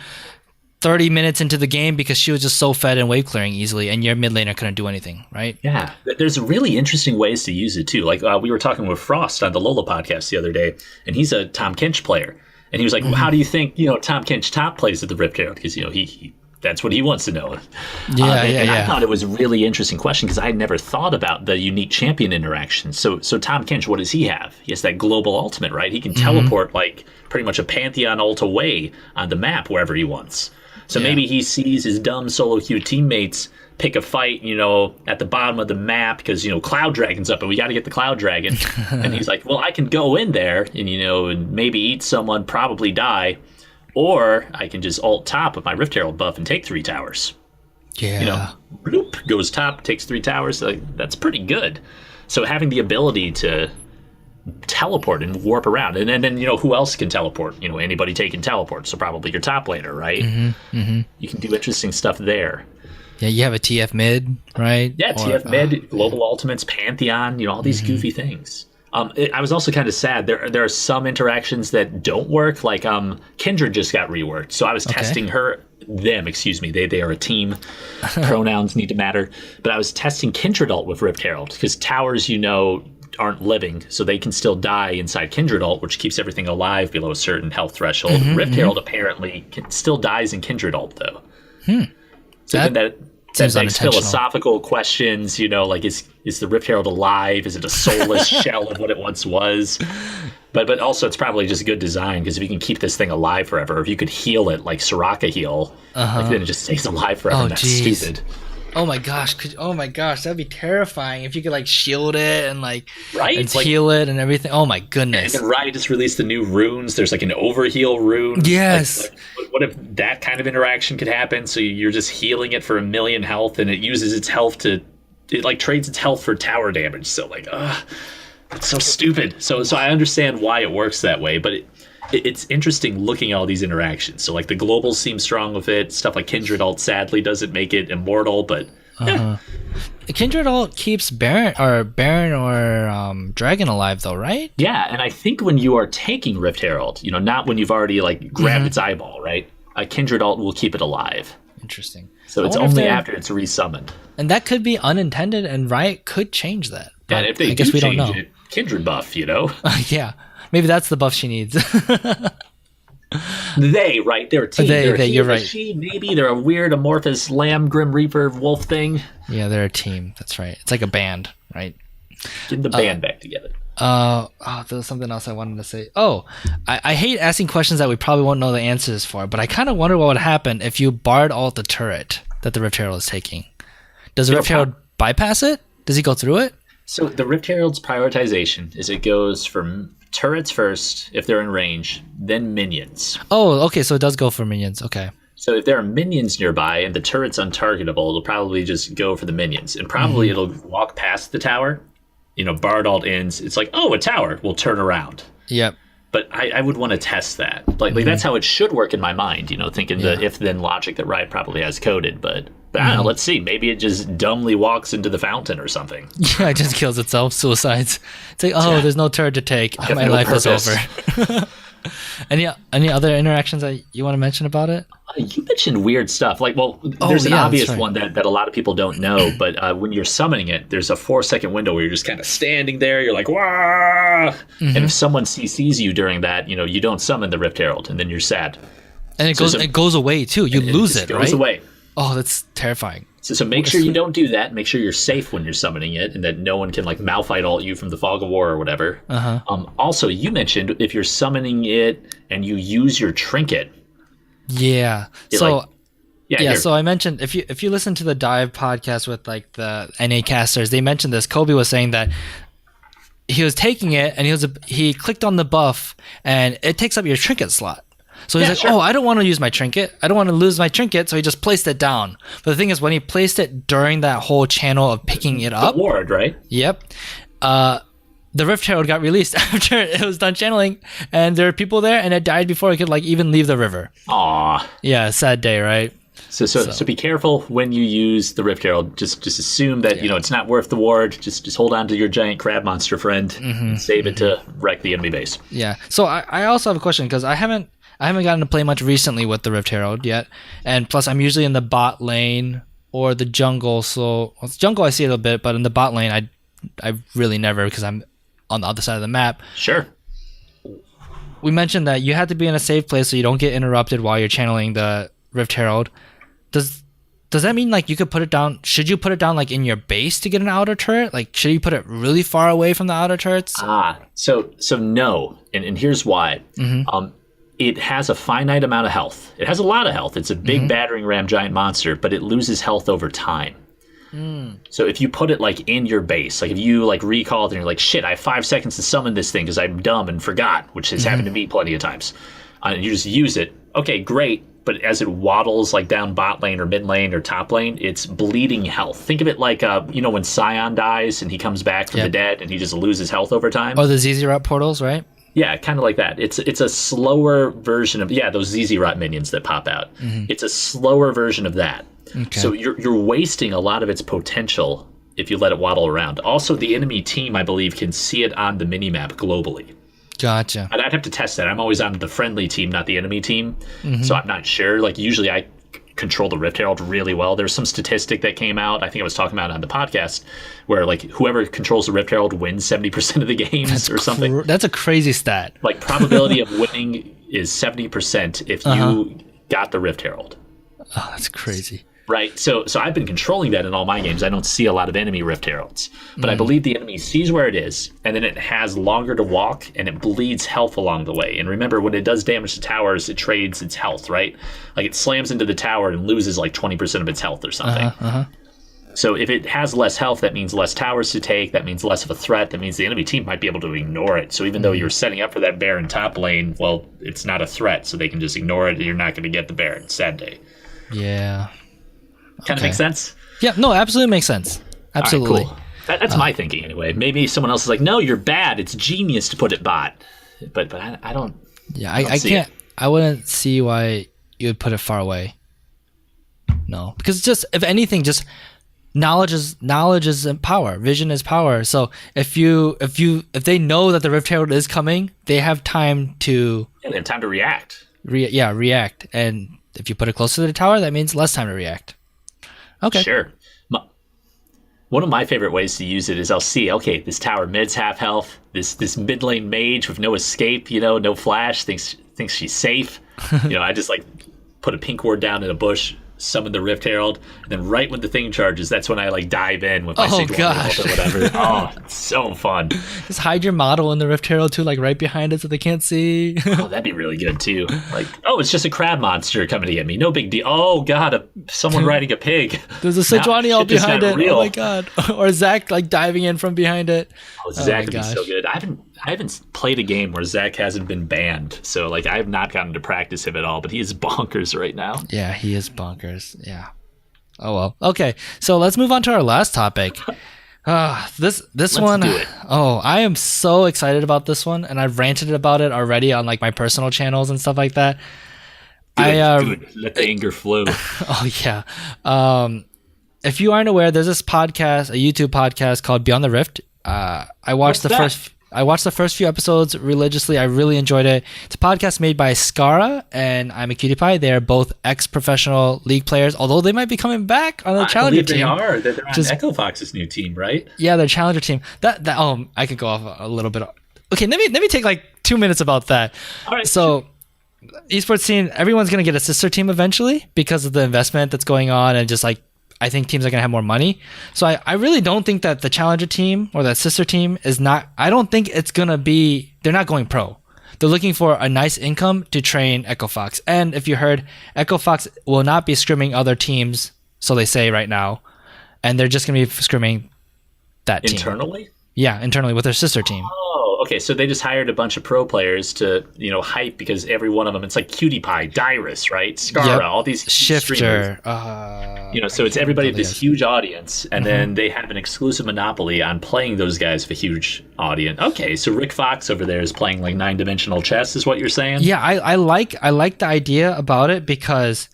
30 minutes into the game because she was just so fed and wave clearing easily and your mid laner couldn't do anything, right? Yeah. There's really interesting ways to use it too. Like we were talking with Frost on the LOLA podcast the other day, and he's a Tom Kench player. And he was like, well, how do you think, Tom Kench top plays at the Rift Herald? Because, he that's what he wants to know. And I thought it was a really interesting question because I had never thought about the unique champion interaction. So Tom Kench, what does he have? He has that global ultimate, right? He can teleport like pretty much a Pantheon ult away on the map wherever he wants. So maybe he sees his dumb solo queue teammates pick a fight, at the bottom of the map because, Cloud Dragon's up and we got to get the Cloud Dragon. And he's like, well, I can go in there and, and maybe eat someone, probably die. Or I can just ult top with my Rift Herald buff and take 3 towers. Yeah. Bloop, goes top, takes 3 towers. That's pretty good. So having the ability to teleport and warp around, and then who else can teleport? Anybody taking teleport, so probably your top laner, right? You can do interesting stuff there. Yeah, you have a TF mid, right? Yeah, TF mid, global ultimates, Pantheon, all these goofy things. I was also kind of sad. There are some interactions that don't work. Like Kindred just got reworked, so I was testing them. Excuse me. They are a team. Pronouns need to matter. But I was testing Kindred ult with Rift Herald because towers, aren't living, so they can still die inside Kindred ult, which keeps everything alive below a certain health threshold. Rift Herald apparently still dies in Kindred ult, though. So then that begs philosophical questions, like is the Rift Herald alive? Is it a soulless shell of what it once was? But also it's probably just good design because if you can keep this thing alive forever, if you could heal it like Soraka heal, then it just stays alive forever. And that's stupid. Oh my gosh! That'd be terrifying if you could shield it and and heal it and everything. Oh my goodness! And then Riot just released the new runes. There's an overheal rune. Yes. What if that kind of interaction could happen? So you're just healing it for 1,000,000 health, and it uses its health it trades its health for tower damage. So it's so stupid. So I understand why it works that way, but it's interesting looking at all these interactions. So the globals seem strong with it. Stuff like Kindred ult sadly doesn't make it immortal, but Kindred ult keeps Baron or Dragon alive though, right? Yeah, and I think when you are taking Rift Herald, not when you've already grabbed its eyeball, right? A Kindred ult will keep it alive. Interesting. So it's only after it's resummoned. And that could be unintended, and Riot could change that. Yeah, and if they do change it, Kindred buff, Yeah. Maybe that's the buff she needs. They, right? They're a team. They're a he, you're they're right. She, maybe. They're a weird amorphous lamb, grim reaper, wolf thing. Yeah, they're a team. That's right. It's like a band, right? Get the band back together. There was something else I wanted to say. Oh, I hate asking questions that we probably won't know the answers for, but I kind of wonder what would happen if you barred all the turret that the Rift Herald is taking. Does the Rift Herald bypass it? Does he go through it? So the Rift Herald's prioritization is it goes from turrets first, if they're in range, then minions. Oh, okay, so it does go for minions. Okay. So if there are minions nearby and the turret's untargetable, it'll probably just go for the minions. And probably it'll walk past the tower. Bard alt ends. It's like, oh, a tower. We'll turn around. Yep. But I would want to test that. Like that's how it should work in my mind, thinking the if-then logic that Riot probably has coded. But I don't know, let's see. Maybe it just dumbly walks into the fountain or something. Yeah, it just kills itself, suicides. It's like, there's no turret to take. My life is over. Any other interactions that you want to mention about it? You mentioned weird stuff. There's an obvious one that a lot of people don't know, but when you're summoning it, there's a 4-second window where you're just kind of standing there. You're like, wah! And if someone CCs you during that, you don't summon the Rift Herald, and then you're sad. And it goes away, too. You lose it, right? It goes away. Oh, that's terrifying. So make sure you don't do that. Make sure you're safe when you're summoning it, and that no one can Malphite ult you from the Fog of War or whatever. Also, you mentioned if you're summoning it and you use your trinket. Yeah. So I mentioned if you listen to the Dive podcast with the NA casters, they mentioned this. Kobe was saying that he was taking it and he clicked on the buff and it takes up your trinket slot. So he's oh, I don't want to use my trinket. I don't want to lose my trinket. So he just placed it down. But the thing is, when he placed it during that whole channel of picking it up, the ward, right? Yep. The Rift Herald got released after it was done channeling, and there were people there, and it died before it could even leave the river. Aw. Yeah, sad day, right? So be careful when you use the Rift Herald. Just assume that it's not worth the ward. Just hold on to your giant crab monster friend and save it to wreck the enemy base. Yeah. So I also have a question because I haven't gotten to play much recently with the Rift Herald yet, and plus I'm usually in the bot lane or the jungle. So jungle I see it a bit, but in the bot lane I really never, because I'm on the other side of the map. Sure. We mentioned that you have to be in a safe place so you don't get interrupted while you're channeling the Rift Herald. Does that mean you could put it down? Should you put it down in your base to get an outer turret? Should you put it really far away from the outer turrets? So no, and here's why. It has a finite amount of health. It has a lot of health. It's a big battering ram giant monster, but it loses health over time. So if you put it in your base, if you recalled and you're like, shit, I have 5 seconds to summon this thing because I'm dumb and forgot, which has happened to me plenty of times, and you just use it, okay, great. But as it waddles down bot lane or mid lane or top lane, it's bleeding health. Think of it when Scion dies and he comes back from the dead and he just loses health over time. Oh, the ZZ Rot portals, right? Yeah, kind of like that. It's a slower version of those ZZ Rot minions that pop out. It's a slower version of that. Okay. So you're wasting a lot of its potential if you let it waddle around. Also, the enemy team, I believe, can see it on the minimap globally. Gotcha. I'd have to test that. I'm always on the friendly team, not the enemy team. So I'm not sure. Usually I control the Rift Herald really well. There's some statistic that came out, I think I was talking about on the podcast, where whoever controls the Rift Herald wins 70% of the games or something. That's a crazy stat. Probability of winning is 70% if you got the Rift Herald. Oh, that's crazy. Right, so I've been controlling that in all my games. I don't see a lot of enemy Rift Heralds, but I believe the enemy sees where it is, and then it has longer to walk, and it bleeds health along the way. And remember, when it does damage to towers, it trades its health, right? It slams into the tower and loses 20% of its health or something. So if it has less health, that means less towers to take, that means less of a threat, that means the enemy team might be able to ignore it. So even though you're setting up for that Baron top lane, well, it's not a threat, so they can just ignore it, and you're not going to get the Baron. Sad day. Yeah. Kind of makes sense? Yeah, no, absolutely makes sense. Absolutely. Right, cool. That's my thinking anyway. Maybe someone else is like, no, you're bad. It's genius to put it bot. But I don't. Yeah, I can't. I wouldn't see why you would put it far away. No, because just if anything, just knowledge is power. Vision is power. So if they know that the Rift Herald is coming, they have time to. Yeah, they have time to react. React. And if you put it closer to the tower, that means less time to react. Okay. Sure. One of my favorite ways to use it is I'll see, okay, this tower mid's half health. This mid lane mage with no escape, no flash, thinks she's safe. I just like put a pink ward down in a bush, summon the Rift Herald, and then right when the thing charges, that's when I like dive in with my Sigil or whatever. Oh, it's so fun. Just hide your model in the Rift Herald too, like right behind it so they can't see. Oh, that'd be really good too. Like, oh, it's just a crab monster coming to get me. No big deal. Oh god, someone riding a pig. There's a Sejuani all behind it. Real. Oh my god. Or Zach like diving in from behind it. Oh, Zach would be so good. I haven't played a game where Zach hasn't been banned, so like I have not gotten to practice him at all. But he is bonkers right now. Yeah, he is bonkers. Yeah. Oh well. Okay, so let's move on to our last topic. Let's one. Do it. Oh, I am so excited about this one, and I've ranted about it already on like my personal channels and stuff like that. Dude, let the anger flow. Oh yeah. If you aren't aware, there's this podcast, a YouTube podcast called Beyond the Rift. I watched the first few episodes religiously. I really enjoyed it. It's a podcast made by Skara and I'm a Cutie Pie. They're both ex-professional League players, although they might be coming back on the Challenger team. They are. They're on Echo Fox's new team, right? Yeah, their Challenger team. I could go off a little bit. Okay, let me take like 2 minutes about that. All right. So, esports team, everyone's gonna get a sister team eventually because of the investment that's going on, and just like I think teams are going to have more money. So I really don't think that the Challenger team or that sister team I don't think it's going to be, they're not going pro. They're looking for a nice income to train Echo Fox. And if you heard, Echo Fox will not be scrimming other teams, so they say right now. And they're just going to be scrimming that team. Internally? Yeah, internally with their sister team. Oh, okay. So they just hired a bunch of pro players to, hype because every one of them, it's like Cutie Pie, Dyrus, right? Skara, all these Shifter. So it's everybody of this huge audience, and then they have an exclusive monopoly on playing those guys with a huge audience. Okay, so Rick Fox over there is playing like 9-dimensional chess, is what you're saying? Yeah, I like the idea about it because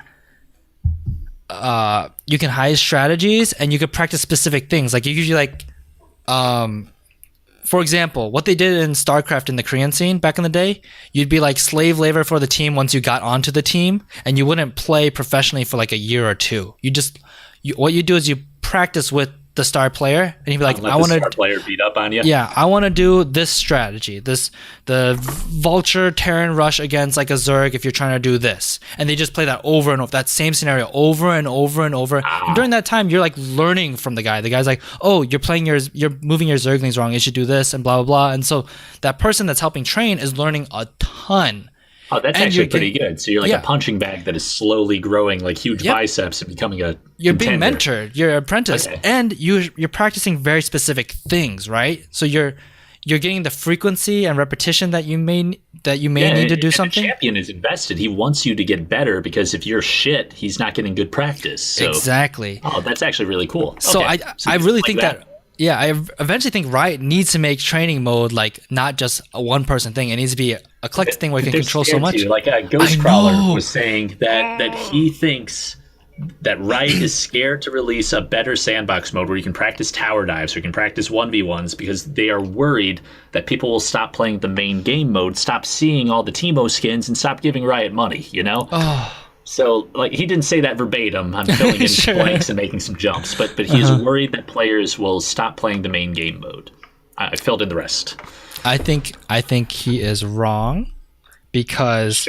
you can hide strategies and you can practice specific things. Like you usually like for example, what they did in StarCraft in the Korean scene back in the day, you'd be like slave labor for the team once you got onto the team, and you wouldn't play professionally for like a year or two. What you do is you practice with the star player, and you'd be like, I want to star player beat up on you. Yeah, I want to do this strategy, the Vulture Terran rush against like a Zerg if you're trying to do this, and they just play that over and over, that same scenario over and over and over. And during that time, you're like learning from the guy. The guy's like, oh, you're moving your Zerglings wrong. You should do this and blah blah blah. And so that person that's helping train is learning a ton. Oh, that's actually pretty good. So you're like a punching bag that is slowly growing like huge biceps and becoming a You're contender. Being mentored. You're an apprentice. Okay. And you're practicing very specific things, right? So you're getting the frequency and repetition that you may need to do something. The champion is invested. He wants you to get better because if you're shit, he's not getting good practice. So, exactly. Oh, that's actually really cool. So okay. I really think that. Yeah, I eventually think Riot needs to make training mode like not just a one-person thing. It needs to be a collective thing where you can control so much. Like Ghostcrawler was saying that he thinks that Riot is scared to release a better sandbox mode where you can practice tower dives or you can practice 1v1s because they are worried that people will stop playing the main game mode, stop seeing all the Teemo skins, and stop giving Riot money, Oh. So, like, he didn't say that verbatim. I'm filling in blanks and making some jumps, but he is worried that players will stop playing the main game mode. I filled in the rest. I think he is wrong because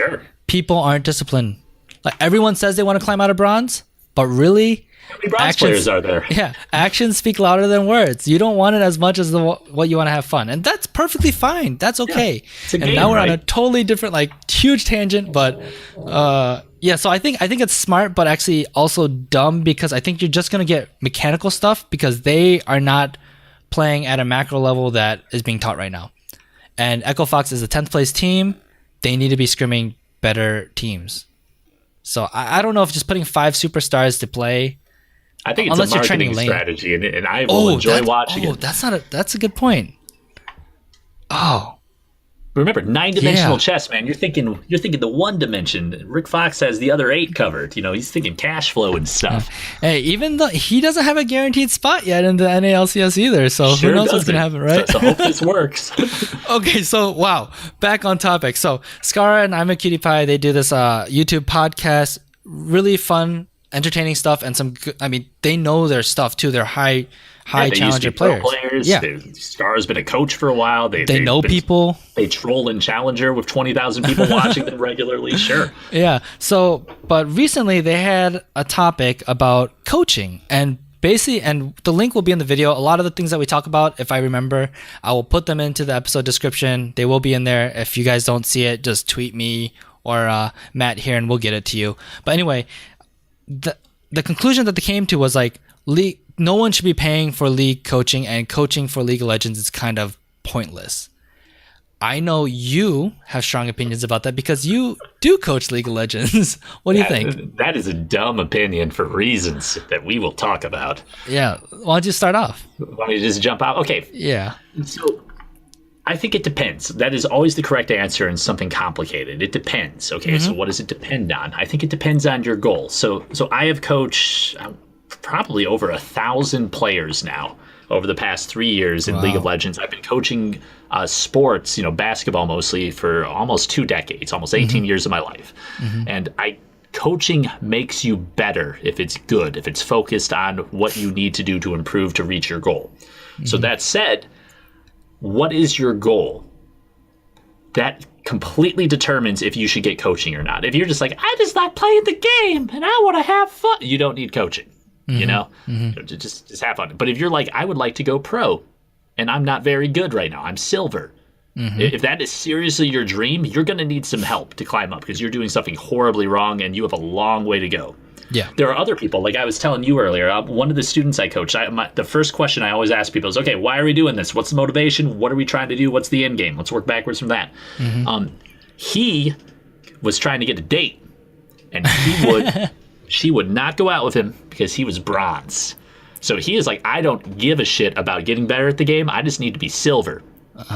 people aren't disciplined. Like everyone says they want to climb out of bronze, but really, how many bronze players are there? Yeah, actions speak louder than words. You don't want it as much as what you want to have fun, and that's perfectly fine. That's okay. Yeah, it's a game, and now we're right? on a totally different, like, huge tangent, but yeah. So I think it's smart, but actually also dumb because I think you're just gonna get mechanical stuff because they are not playing at a macro level that is being taught right now. And Echo Fox is a 10th place team. They need to be scrimming better teams. So I don't know if just putting 5 superstars to play. I think it's a marketing strategy, and I will enjoy watching it. That's a good point. Oh. Remember, 9-dimensional chess, man. You're thinking the 1 dimension. Rick Fox has the other 8 covered. He's thinking cash flow and stuff. Hey, even though he doesn't have a guaranteed spot yet in the NALCS either, so who knows what's gonna happen, right? So hope this works. Okay, so wow, back on topic. So Skara and I'm a Cutie Pie, they do this YouTube podcast, really fun, entertaining stuff, and some good, I mean, they know their stuff too. They're high high they challenger used to be pro players. Yeah. Scar's been a coach for a while. They know people. They troll in Challenger with 20,000 people watching them regularly. Sure. Yeah. So, but recently they had a topic about coaching, and basically, and the link will be in the video. A lot of the things that we talk about, if I remember, I will put them into the episode description. They will be in there. If you guys don't see it, just tweet me or Matt here and we'll get it to you. But anyway, the conclusion that they came to was like, no one should be paying for league coaching, and coaching for League of Legends is kind of pointless. I know you have strong opinions about that because you do coach League of Legends. What do you think? That is a dumb opinion for reasons that we will talk about. Yeah. Why don't you start off? Want me to just jump out? Okay. Yeah. So I think it depends. That is always the correct answer in something complicated. It depends. Okay. So what does it depend on? I think it depends on your goal. So I have coached probably over 1,000 players now over the past 3 years in League of Legends. I've been coaching sports, basketball mostly, for almost 2 decades, almost 18 years of my life. And coaching makes you better if it's good, if it's focused on what you need to do to improve to reach your goal. So that said, what is your goal? That completely determines if you should get coaching or not. If you're just like, I just like playing the game and I want to have fun, you don't need coaching. Just have fun. But if you're like, I would like to go pro and I'm not very good right now, I'm silver. If that is seriously your dream, you're going to need some help to climb up because you're doing something horribly wrong and you have a long way to go. Yeah. There are other people, like I was telling you earlier, one of the students I coach, the first question I always ask people is, okay, why are we doing this? What's the motivation? What are we trying to do? What's the end game? Let's work backwards from that. He was trying to get a date, and she would not go out with him because he was bronze. So he is like, I don't give a shit about getting better at the game. I just need to be silver.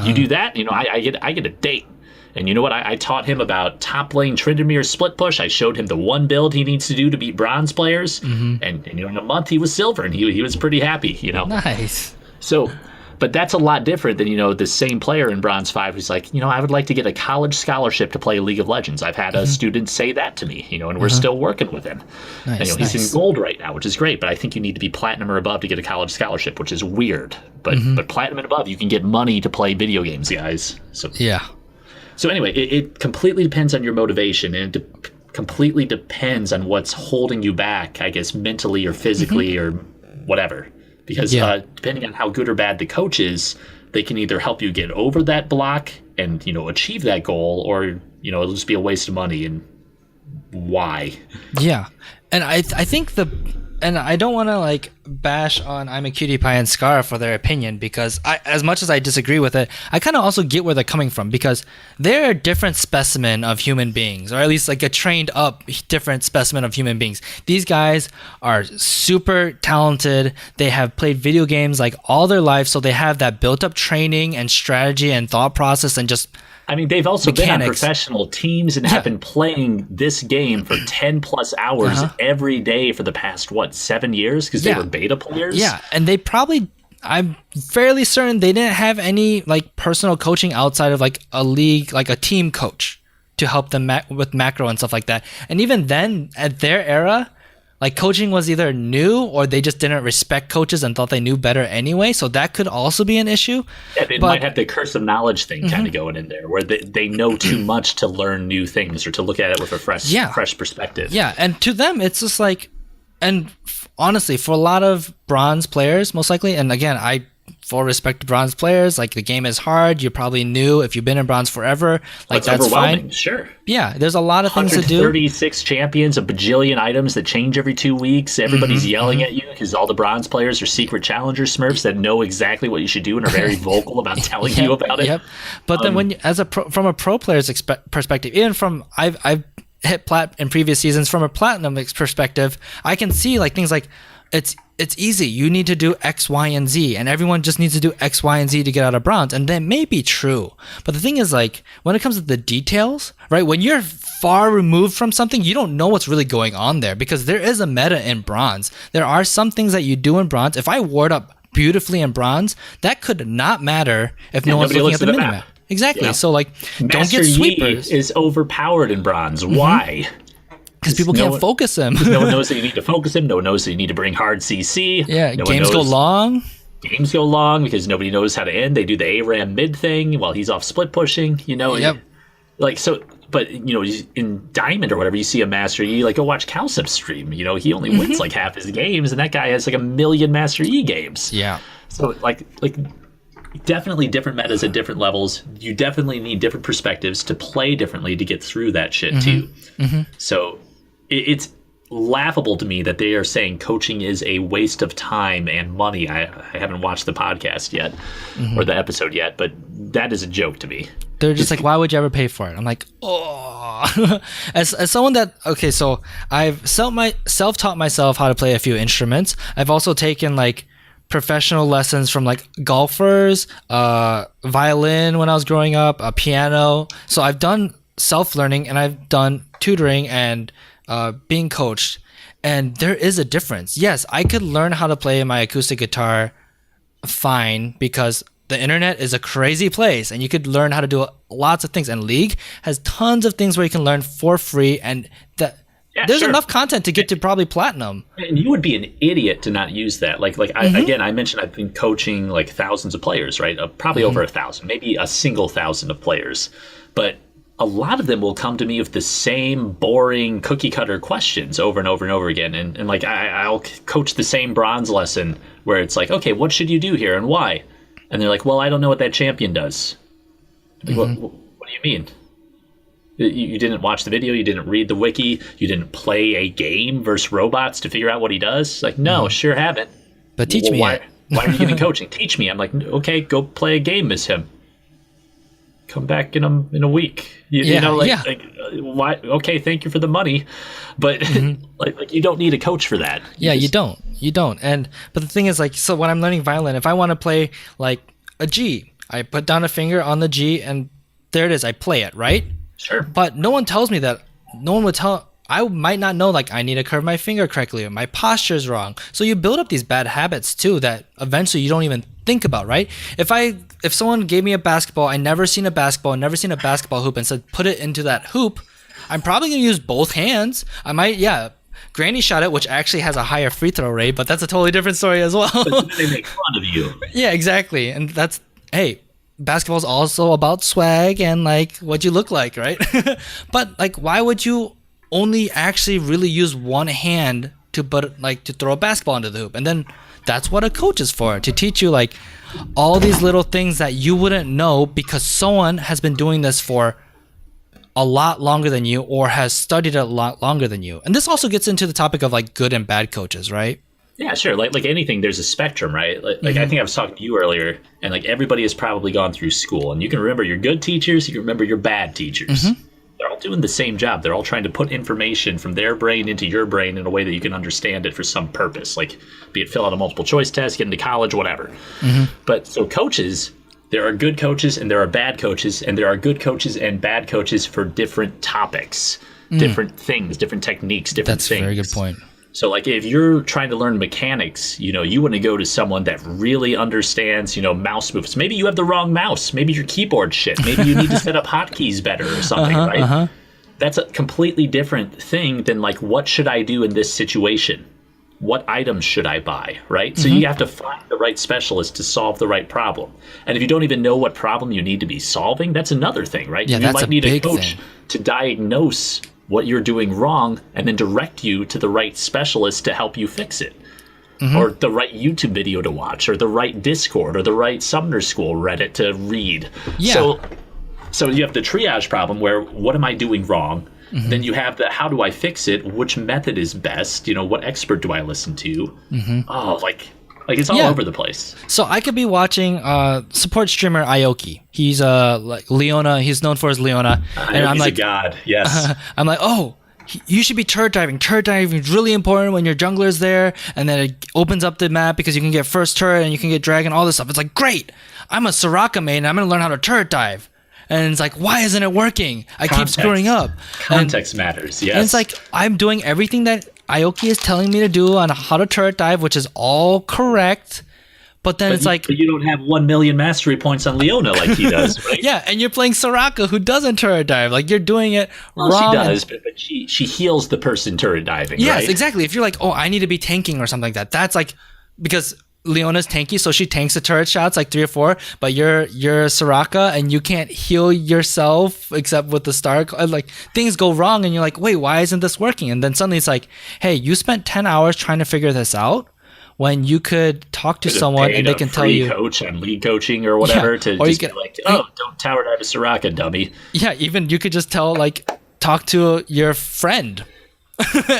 You do that, I get a date. And you know what? I taught him about top lane Tryndamere split push. I showed him the one build he needs to do to beat bronze players. And in a month he was silver, and he was pretty happy. Nice. So, but that's a lot different than the same player in Bronze 5 who's like, I would like to get a college scholarship to play League of Legends. I've had a student say that to me, and we're still working with him. Nice, He's in gold right now, which is great, but I think you need to be platinum or above to get a college scholarship, which is weird. But platinum and above, you can get money to play video games, guys. So yeah. So anyway, it completely depends on your motivation, and it completely depends on what's holding you back, I guess, mentally or physically or whatever. Because depending on how good or bad the coach is, they can either help you get over that block and, achieve that goal, or, it'll just be a waste of money. And why? Yeah. And I think and I don't want to bash on I'm a Cutie Pie and Scar for their opinion, because as much as I disagree with it, I kind of also get where they're coming from, because they're a different specimen of human beings, or at least a trained up different specimen of human beings. These guys are super talented. They have played video games all their life, so they have that built up training and strategy and thought process and just they've also been on professional teams and have been playing this game for 10 plus hours every day for the past, 7 years? Because they were beta players? Yeah, and they probably, I'm fairly certain they didn't have any personal coaching outside of a league, a team coach to help them with macro and stuff like that. And even then, at their era, coaching was either new or they just didn't respect coaches and thought they knew better anyway. So that could also be an issue. Yeah, they might have the curse of knowledge thing kind of going in there, where they know too much to learn new things or to look at it with a fresh perspective. Yeah, and to them, it's just and honestly, for a lot of bronze players, most likely, and again, I full respect to bronze players, the game is hard. You're probably new. If you've been in bronze forever, that's fine. Sure. Yeah, there's a lot of things to do. 136 champions, a bajillion items that change every 2 weeks. Everybody's yelling at you because all the bronze players are secret challenger smurfs that know exactly what you should do and are very vocal about telling you about it. Yep. But then when from a pro player's perspective, even from I've hit plat in previous seasons, from a platinum perspective, I can see things it's easy. You need to do X, Y, and Z, and everyone just needs to do X, Y, and Z to get out of bronze. And that may be true. But the thing is, when it comes to the details, right, when you're far removed from something, you don't know what's really going on there, because there is a meta in bronze. There are some things that you do in bronze. If I ward up beautifully in bronze, that could not matter if no one's looking at the minimap. Exactly. Yeah. So, don't get sweepers. Yi is overpowered in bronze. Why? Because people can't focus him. No one knows that you need to focus him. No one knows that you need to bring hard CC. Yeah, games go long. games go long because nobody knows how to end. They do the ARAM mid thing while he's off split pushing, Yep. like, so, but, in Diamond or whatever, you see a Master E, like, go watch Cowsip's stream. He only wins like half his games, and that guy has like 1 million Master E games. Yeah. So, like definitely different metas at different levels. You definitely need different perspectives to play differently to get through that shit, too. So, it's laughable to me that they are saying coaching is a waste of time and money. I haven't watched the podcast yet or the episode yet, but that is a joke to me. They're just like, why would you ever pay for it? I'm like, oh. as someone that, okay, so I've self-taught myself how to play a few instruments. I've also taken like professional lessons from like golfers, violin when I was growing up, piano. So I've done self-learning and I've done tutoring and being coached. And there is a difference. Yes, I could learn how to play my acoustic guitar fine because the internet is a crazy place and you could learn how to do lots of things. And League has tons of things where you can learn for free. And there's enough content to get to probably platinum. And you would be an idiot to not use that. I mentioned I've been coaching like thousands of players, right? Probably over 1,000, maybe a single 1,000 of players. But a lot of them will come to me with the same boring cookie cutter questions over and over and over again. And like, I'll coach the same bronze lesson where it's like, okay, what should you do here and why? And they're like, well, I don't know what that champion does. Like, what do you mean? You didn't watch the video, you didn't read the wiki, you didn't play a game versus robots to figure out what he does? Like, no, sure haven't. But teach me. Why are you giving coaching? Teach me. I'm like, okay, go play a game as him. Come back in a week. Why? Okay, thank you for the money, but like you don't need a coach for that. You don't. But the thing is, like, so when I'm learning violin, if I want to play like a G, I put down a finger on the G, and there it is. I play it, right? Sure. But no one tells me that. No one would tell. I might not know, like, I need to curve my finger correctly or my posture is wrong. So you build up these bad habits too that eventually you don't even think about, right? If someone gave me a basketball, I never seen a basketball hoop and said, put it into that hoop, I'm probably going to use both hands. I might, granny shot it, which actually has a higher free throw rate, but that's a totally different story as well. But they make fun of you. Yeah, exactly. And basketball's also about swag and like what you look like, right? But like, why would you only actually really use one hand to throw a basketball into the hoop? And then that's what a coach is for, to teach you like all these little things that you wouldn't know because someone has been doing this for a lot longer than you or has studied it a lot longer than you. And this also gets into the topic of like good and bad coaches, right? Yeah, sure. Like anything, there's a spectrum, right? Like I think I was talking to you earlier, and like everybody has probably gone through school, and you can remember your good teachers, you can remember your bad teachers. They're all doing the same job. They're all trying to put information from their brain into your brain in a way that you can understand it for some purpose, like be it fill out a multiple choice test, get into college, whatever. But so coaches, there are good coaches and there are bad coaches, and there are good coaches and bad coaches for different topics, different things, different techniques, different things. That's a very good point. So, like, if you're trying to learn mechanics, you want to go to someone that really understands, mouse movements. Maybe you have the wrong mouse. Maybe your keyboard shit. Maybe you need to set up hotkeys better or something, right? That's a completely different thing than, like, what should I do in this situation? What items should I buy, right? So you have to find the right specialist to solve the right problem. And if you don't even know what problem you need to be solving, that's another thing, right? Yeah, you might need a coach to diagnose what you're doing wrong and then direct you to the right specialist to help you fix it. Or the right YouTube video to watch, or the right Discord, or the right Summoner School Reddit to read. Yeah. So you have the triage problem where, what am I doing wrong? Then you have the, how do I fix it? Which method is best? What expert do I listen to? Oh, like it's all over the place. So I could be watching support streamer Aoki. He's like Leona. He's known for his Leona. And I'm like, a god. Yes. I'm like, you should be turret diving. Turret diving is really important when your jungler's there, and then it opens up the map because you can get first turret and you can get dragon, all this stuff. It's like, great. I'm a Soraka main and I'm gonna learn how to turret dive. And it's like, why isn't it working? I keep screwing up. Context matters, yes. And it's like, I'm doing everything that Aoki is telling me to do on how to turret dive, which is all correct. But you don't have 1 million mastery points on Leona like he does, right? Yeah, and you're playing Soraka, who doesn't turret dive. Like, you're doing it wrong. She does, but she heals the person turret diving, yes, right? Exactly. If you're like, I need to be tanking or something like that, that's like, because Leona's tanky, so she tanks the turret shots like 3 or 4, but you're Soraka and you can't heal yourself except with the star. Like things go wrong and you're like, wait, why isn't this working? And then suddenly it's like, hey, you spent 10 hours trying to figure this out when you could talk to someone and they can tell you. Coach on league coaching or whatever to or just be like, oh, don't tower dive a Soraka, dummy. Yeah, even you could just talk to your friend.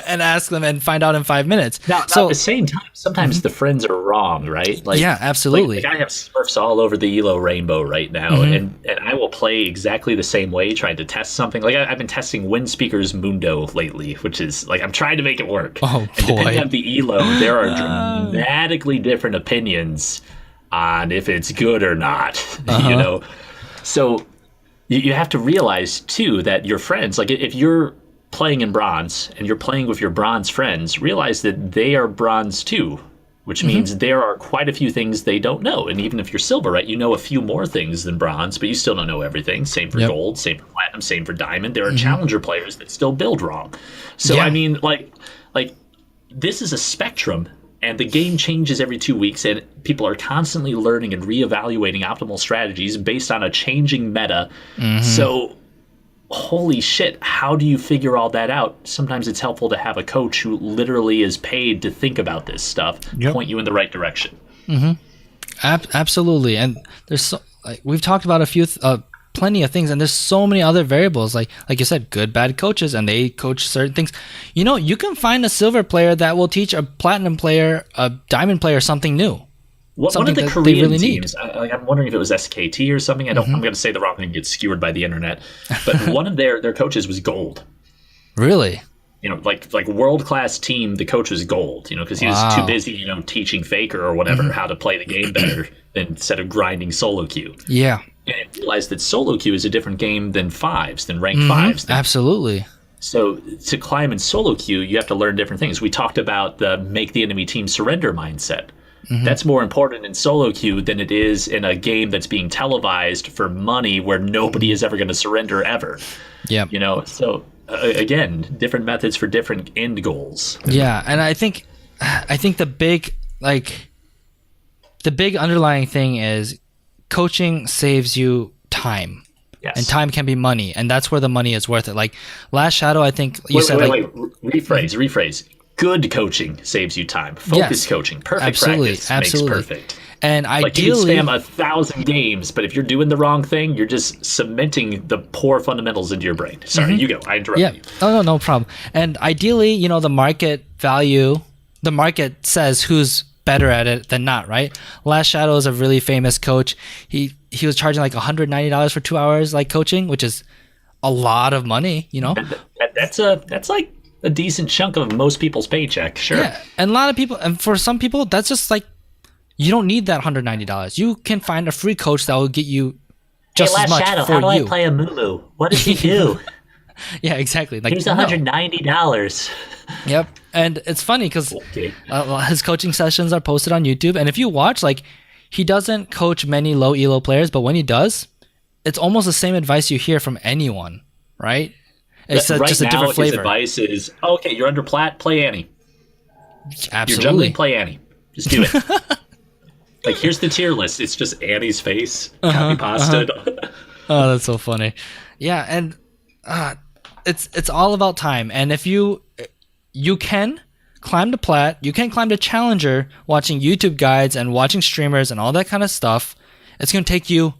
And ask them and find out in 5 minutes. Now, at the same time, sometimes the friends are wrong, right? Like, yeah, absolutely. Like I have Smurfs all over the Elo rainbow right now, and I will play exactly the same way, trying to test something. Like I've been testing Windspeaker's Mundo lately, which is like I'm trying to make it work. Oh, and depending on the Elo, there are dramatically different opinions on if it's good or not. You know, so you have to realize too that your friends, like if you're playing in bronze and you're playing with your bronze friends, realize that they are bronze too, which means there are quite a few things they don't know. And even if you're silver, right, you know a few more things than bronze, but you still don't know everything. Same for gold, same for platinum, same for diamond. There are challenger players that still build wrong. So I mean, like this is a spectrum, and the game changes every 2 weeks, and people are constantly learning and reevaluating optimal strategies based on a changing meta. So holy shit, how do you figure all that out? Sometimes it's helpful to have a coach who literally is paid to think about this stuff, point you in the right direction. Absolutely. And there's we've talked about plenty of things, and there's so many other variables, like you said, good, bad coaches, and they coach certain things. You know, you can find a silver player that will teach a platinum player, a diamond player something new. One of the Korean teams, I'm wondering if it was SKT or something. I'm going to say the wrong thing and get skewered by the internet. But one of their coaches was gold. Really? You know, like world-class team, the coach was gold, you know, because he was too busy, you know, teaching Faker or whatever how to play the game better instead of grinding solo queue. Yeah. And I realized that solo queue is a different game than fives, than ranked fives. Absolutely. So to climb in solo queue, you have to learn different things. We talked about the make the enemy team surrender mindset. That's more important in solo queue than it is in a game that's being televised for money where nobody is ever going to surrender ever. Yeah. You know, so again, different methods for different end goals. Yeah, and I think the big underlying thing is coaching saves you time. Yes. And time can be money, and that's where the money is worth it. Like last Shadow, I think you said rephrase. Good coaching saves you time. Focus coaching, perfect practice makes perfect. And ideally, you can spam 1,000 games, but if you're doing the wrong thing, you're just cementing the poor fundamentals into your brain. Sorry, you go. I interrupted you. Oh, no problem. And ideally, you know, the market says who's better at it than not, right? Last Shadow is a really famous coach. He was charging like $190 for 2 hours, like coaching, which is a lot of money, you know. That's like a decent chunk of most people's paycheck, sure. Yeah, and a lot of people, and for some people, that's just like, you don't need that $190. You can find a free coach that will get you just as much Shadow, for how do you. I play a Mulu? What does he do? Yeah, exactly. Like, here's $190. Yep, and it's funny because his coaching sessions are posted on YouTube, and if you watch, like, he doesn't coach many low elo players, but when he does, it's almost the same advice you hear from anyone, right? It's just a different flavor. His advice is, okay, you're under plat, play Annie. Absolutely. You're jungling, play Annie. Just do it. Like, here's the tier list. It's just Annie's face, copy pasta. Oh, that's so funny. Yeah, and it's all about time. And if you can climb to plat, you can climb to challenger, watching YouTube guides and watching streamers and all that kind of stuff. It's going to take you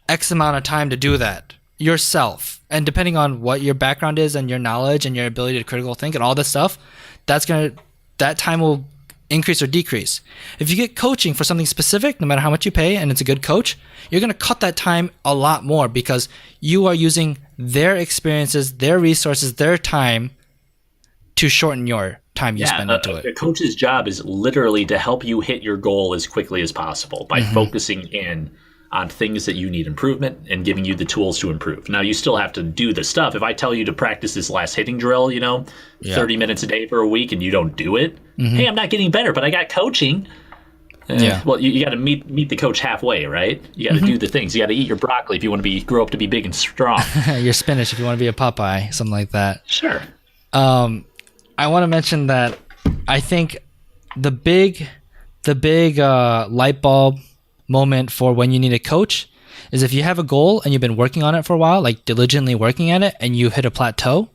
X amount of time to do that yourself. And depending on what your background is and your knowledge and your ability to critical think and all this stuff, that time will increase or decrease. If you get coaching for something specific, no matter how much you pay, and it's a good coach, you're going to cut that time a lot more because you are using their experiences, their resources, their time to shorten your time you spend into it. A coach's job is literally to help you hit your goal as quickly as possible by focusing in on things that you need improvement and giving you the tools to improve. Now, you still have to do the stuff. If I tell you to practice this last hitting drill, 30 minutes a day for a week and you don't do it, hey, I'm not getting better, but I got coaching. Well, you got to meet the coach halfway, right? You got to do the things. You got to eat your broccoli if you want to grow up to be big and strong. Your spinach if you want to be a Popeye, something like that. Sure. I want to mention that I think the the big light bulb moment for when you need a coach is if you have a goal and you've been working on it for a while, like diligently working at it, and you hit a plateau.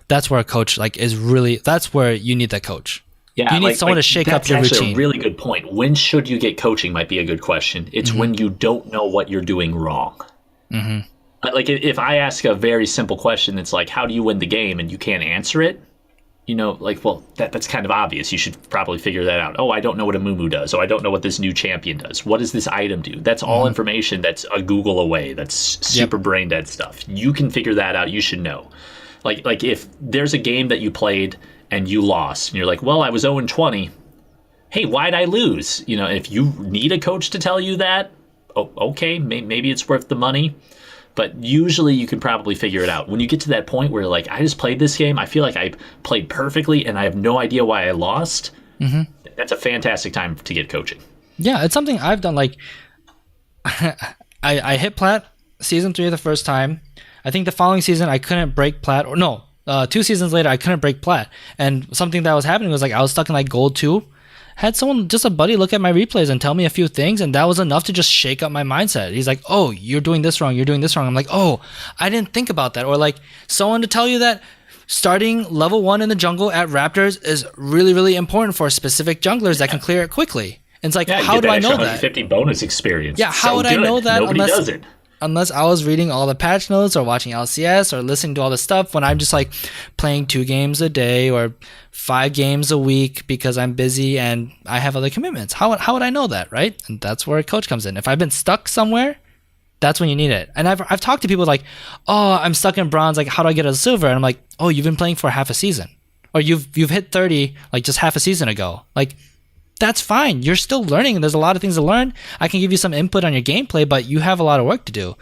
That's where a coach that's where you need that coach. Yeah, you need someone to shake up your routine. That's actually a really good point. When should you get coaching might be a good question. It's when you don't know what you're doing wrong. Like if I ask a very simple question, it's like, how do you win the game? And you can't answer it. Like, well, that's kind of obvious. You should probably figure that out. Oh, I don't know what a Mumu does. Oh, I don't know what this new champion does. What does this item do? That's all information that's a Google away. That's super brain dead stuff. You can figure that out. You should know. Like if there's a game that you played and you lost, and you're like, well, I was 0-20. Hey, why'd I lose? If you need a coach to tell you that, okay, maybe it's worth the money. But usually you can probably figure it out. When you get to that point where, like, I just played this game, I feel like I played perfectly and I have no idea why I lost, that's a fantastic time to get coaching. Yeah, it's something I've done. Like, I hit Plat Season 3 the first time. I think the following season I couldn't break Plat. 2 seasons later I couldn't break Plat. And something that was happening was, like, I was stuck in, like, Gold 2. Had someone, just a buddy, look at my replays and tell me a few things, and that was enough to just shake up my mindset. He's like, oh, you're doing this wrong, I'm like, oh, I didn't think about that. Or like someone to tell you that starting level 1 in the jungle at Raptors is really, really important for specific junglers that can clear it quickly. And it's like, how do I know that? 150 bonus experience. Yeah, how would I know that? Nobody does it. Unless I was reading all the patch notes or watching LCS or listening to all the stuff when I'm just like playing 2 games a day or 5 games a week because I'm busy and I have other commitments. How would I know that, right? And that's where a coach comes in. If I've been stuck somewhere, that's when you need it. And I've talked to people like, oh, I'm stuck in bronze. Like, how do I get a silver? And I'm like, oh, you've been playing for half a season, or you've hit 30 like just half a season ago. Like, that's fine. You're still learning. There's a lot of things to learn. I can give you some input on your gameplay, but you have a lot of work to do.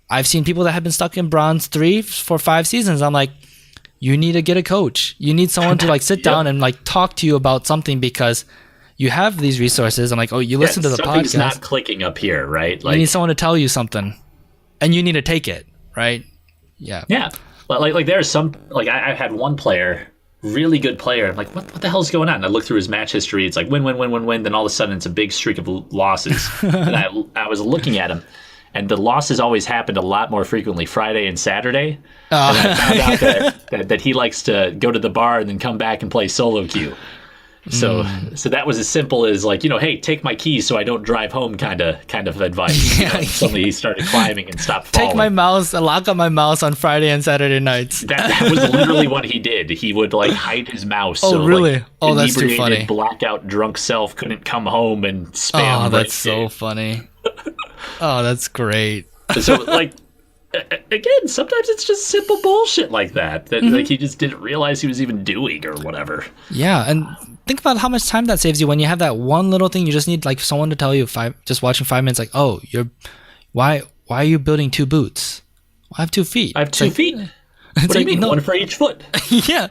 I've seen people that have been stuck in bronze 3 for 5 seasons. I'm like, you need to get a coach. You need someone to like sit down and like talk to you about something because you have these resources. I'm like, oh, you listen to the podcast. Something's not clicking up here, right? Like, you need someone to tell you something, and you need to take it, right? Yeah. Yeah. Like there's some, like I had one player, really good player. I'm like, what the hell's going on? And I look through his match history. It's like win. Then all of a sudden it's a big streak of losses. And I was looking at him, and the losses always happened a lot more frequently Friday and Saturday. And I found out that he likes to go to the bar and then come back and play solo queue. So that was as simple as like, hey, take my keys so I don't drive home kind of advice. Suddenly he started climbing and stopped falling. Take my mouse, lock up my mouse on Friday and Saturday nights. That was literally what he did. He would like hide his mouse. Oh, so, really? Like, oh, that's too funny. Blackout drunk self couldn't come home and spam. Oh, that's so funny. Oh, that's great. So like, again, sometimes it's just simple bullshit like that like he just didn't realize he was even doing or whatever. Yeah, and think about how much time that saves you when you have that one little thing. You just need like someone to tell you just watching 5 minutes, like, oh, why are you building 2 boots? I have 2 feet. I have 2 feet. What do you mean? No. One for each foot. Yeah.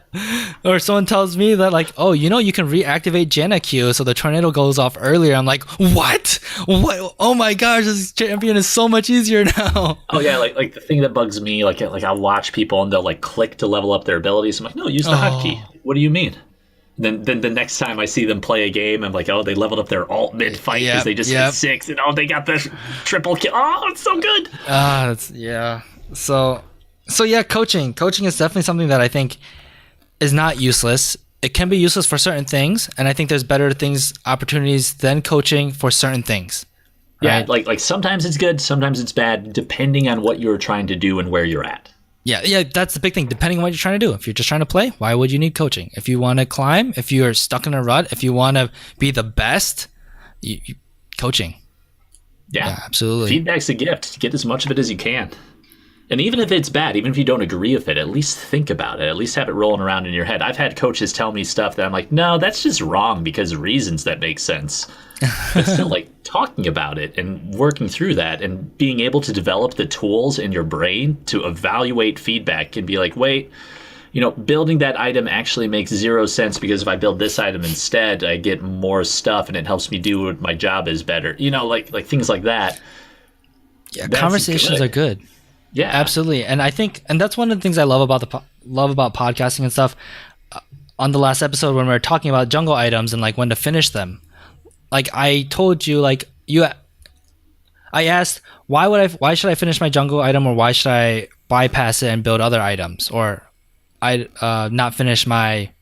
Or someone tells me that like, oh, you can reactivate Janna Q so the tornado goes off earlier. I'm like, what? Oh my gosh, this champion is so much easier now. Oh yeah, like the thing that bugs me, like I'll watch people and they'll like click to level up their abilities. I'm like, no, use the hotkey. What do you mean? Then the next time I see them play a game, I'm like, oh, they leveled up their ult mid fight because they just hit 6, and they got the triple kill. Oh, it's so good. So yeah, coaching is definitely something that I think is not useless. It can be useless for certain things, and I think there's better opportunities than coaching for certain things. Right? Yeah, like sometimes it's good, sometimes it's bad, depending on what you're trying to do and where you're at. Yeah, that's the big thing. Depending on what you're trying to do. If you're just trying to play, why would you need coaching? If you want to climb, if you're stuck in a rut, if you want to be the best, coaching. Yeah, absolutely. Feedback's a gift. Get as much of it as you can. And even if it's bad, even if you don't agree with it, at least think about it. At least have it rolling around in your head. I've had coaches tell me stuff that I'm like, no, that's just wrong because of reasons that make sense. But still, like, talking about it and working through that and being able to develop the tools in your brain to evaluate feedback and be like, wait, building that item actually makes 0 sense because if I build this item instead, I get more stuff and it helps me do what my job is better. Like things like that. Yeah, conversations are good. Yeah, absolutely. And I think, and that's one of the things I love about podcasting and stuff. On the last episode when we were talking about jungle items and like when to finish them, like I told you, like I asked why should I finish my jungle item, or why should I bypass it and build other items, or I not finish my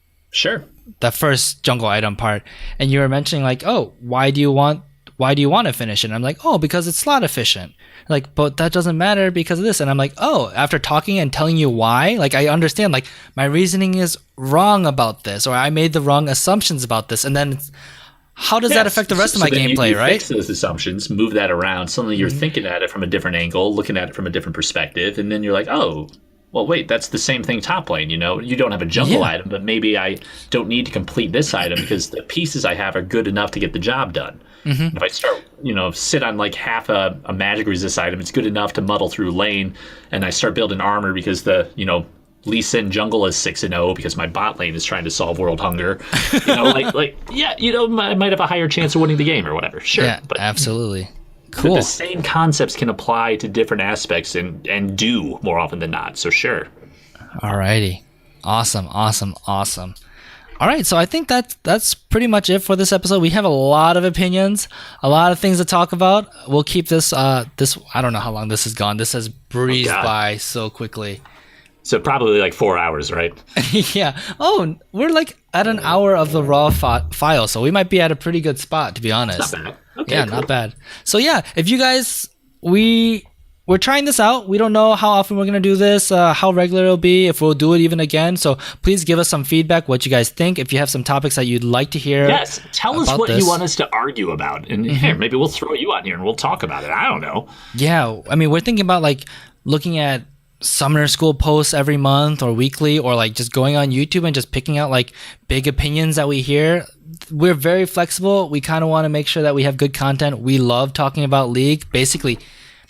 the first jungle item part. And you were mentioning like, oh, why do you want to finish it? And I'm like, oh, because it's slot efficient. Like, but that doesn't matter because of this. And I'm like, oh, after talking and telling you why, like I understand, like my reasoning is wrong about this, or I made the wrong assumptions about this. And then how does that affect the rest of my gameplay, you right? Fix those assumptions, move that around. Suddenly you're thinking at it from a different angle, looking at it from a different perspective, and then you're like, oh, well, wait, that's the same thing top lane, you know? You don't have a jungle item, but maybe I don't need to complete this item because the pieces I have are good enough to get the job done. Mm-hmm. If I start, sit on like half a magic resist item, it's good enough to muddle through lane, and I start building armor because the, Lee Sin jungle is 6-0 because my bot lane is trying to solve world hunger. I might have a higher chance of winning the game or whatever. Sure. Yeah, but absolutely. Cool. The same concepts can apply to different aspects and do more often than not. So sure. Alrighty. Awesome. All right, so I think that's pretty much it for this episode. We have a lot of opinions, a lot of things to talk about. We'll keep this I don't know how long this has gone. This has breezed by so quickly. So probably like 4 hours, right? Yeah. Oh, we're like at an hour of the raw file, so we might be at a pretty good spot, to be honest. That's not bad. Okay, yeah, cool. Not bad. So yeah, if you guys, we're trying this out. We don't know how often we're going to do this, how regular it'll be, if we'll do it even again. So please give us some feedback, what you guys think. If you have some topics that you'd like to hear. Yes, tell us what you want us to argue about. And here, maybe we'll throw you on here and we'll talk about it. I don't know. Yeah, I mean, we're thinking about like looking at summer school posts every month or weekly, or like just going on YouTube and just picking out like big opinions that we hear. We're very flexible. We kind of want to make sure that we have good content. We love talking about League, basically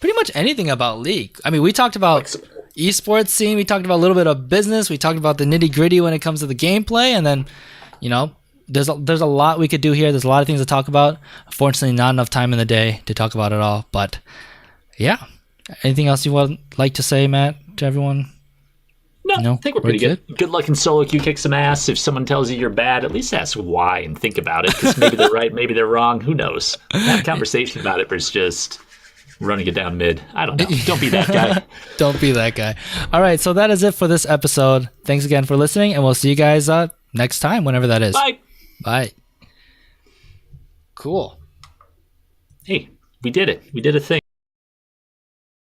pretty much anything about League. I mean, we talked about esports scene, we talked about a little bit of business, we talked about the nitty gritty when it comes to the gameplay, and then there's a lot we could do here. There's a lot of things to talk about. Unfortunately, not enough time in the day to talk about it all, but yeah. Anything else you would like to say, Matt, to everyone? No, I think we're pretty good. Good luck in solo queue, kick some ass. If someone tells you you're bad, at least ask why and think about it, because maybe they're right, maybe they're wrong. Who knows? Have a conversation about it versus just running it down mid. I don't know. Don't be that guy. Don't be that guy. All right, so that is it for this episode. Thanks again for listening, and we'll see you guys next time, whenever that is. Bye. Cool. Hey, we did it. We did a thing.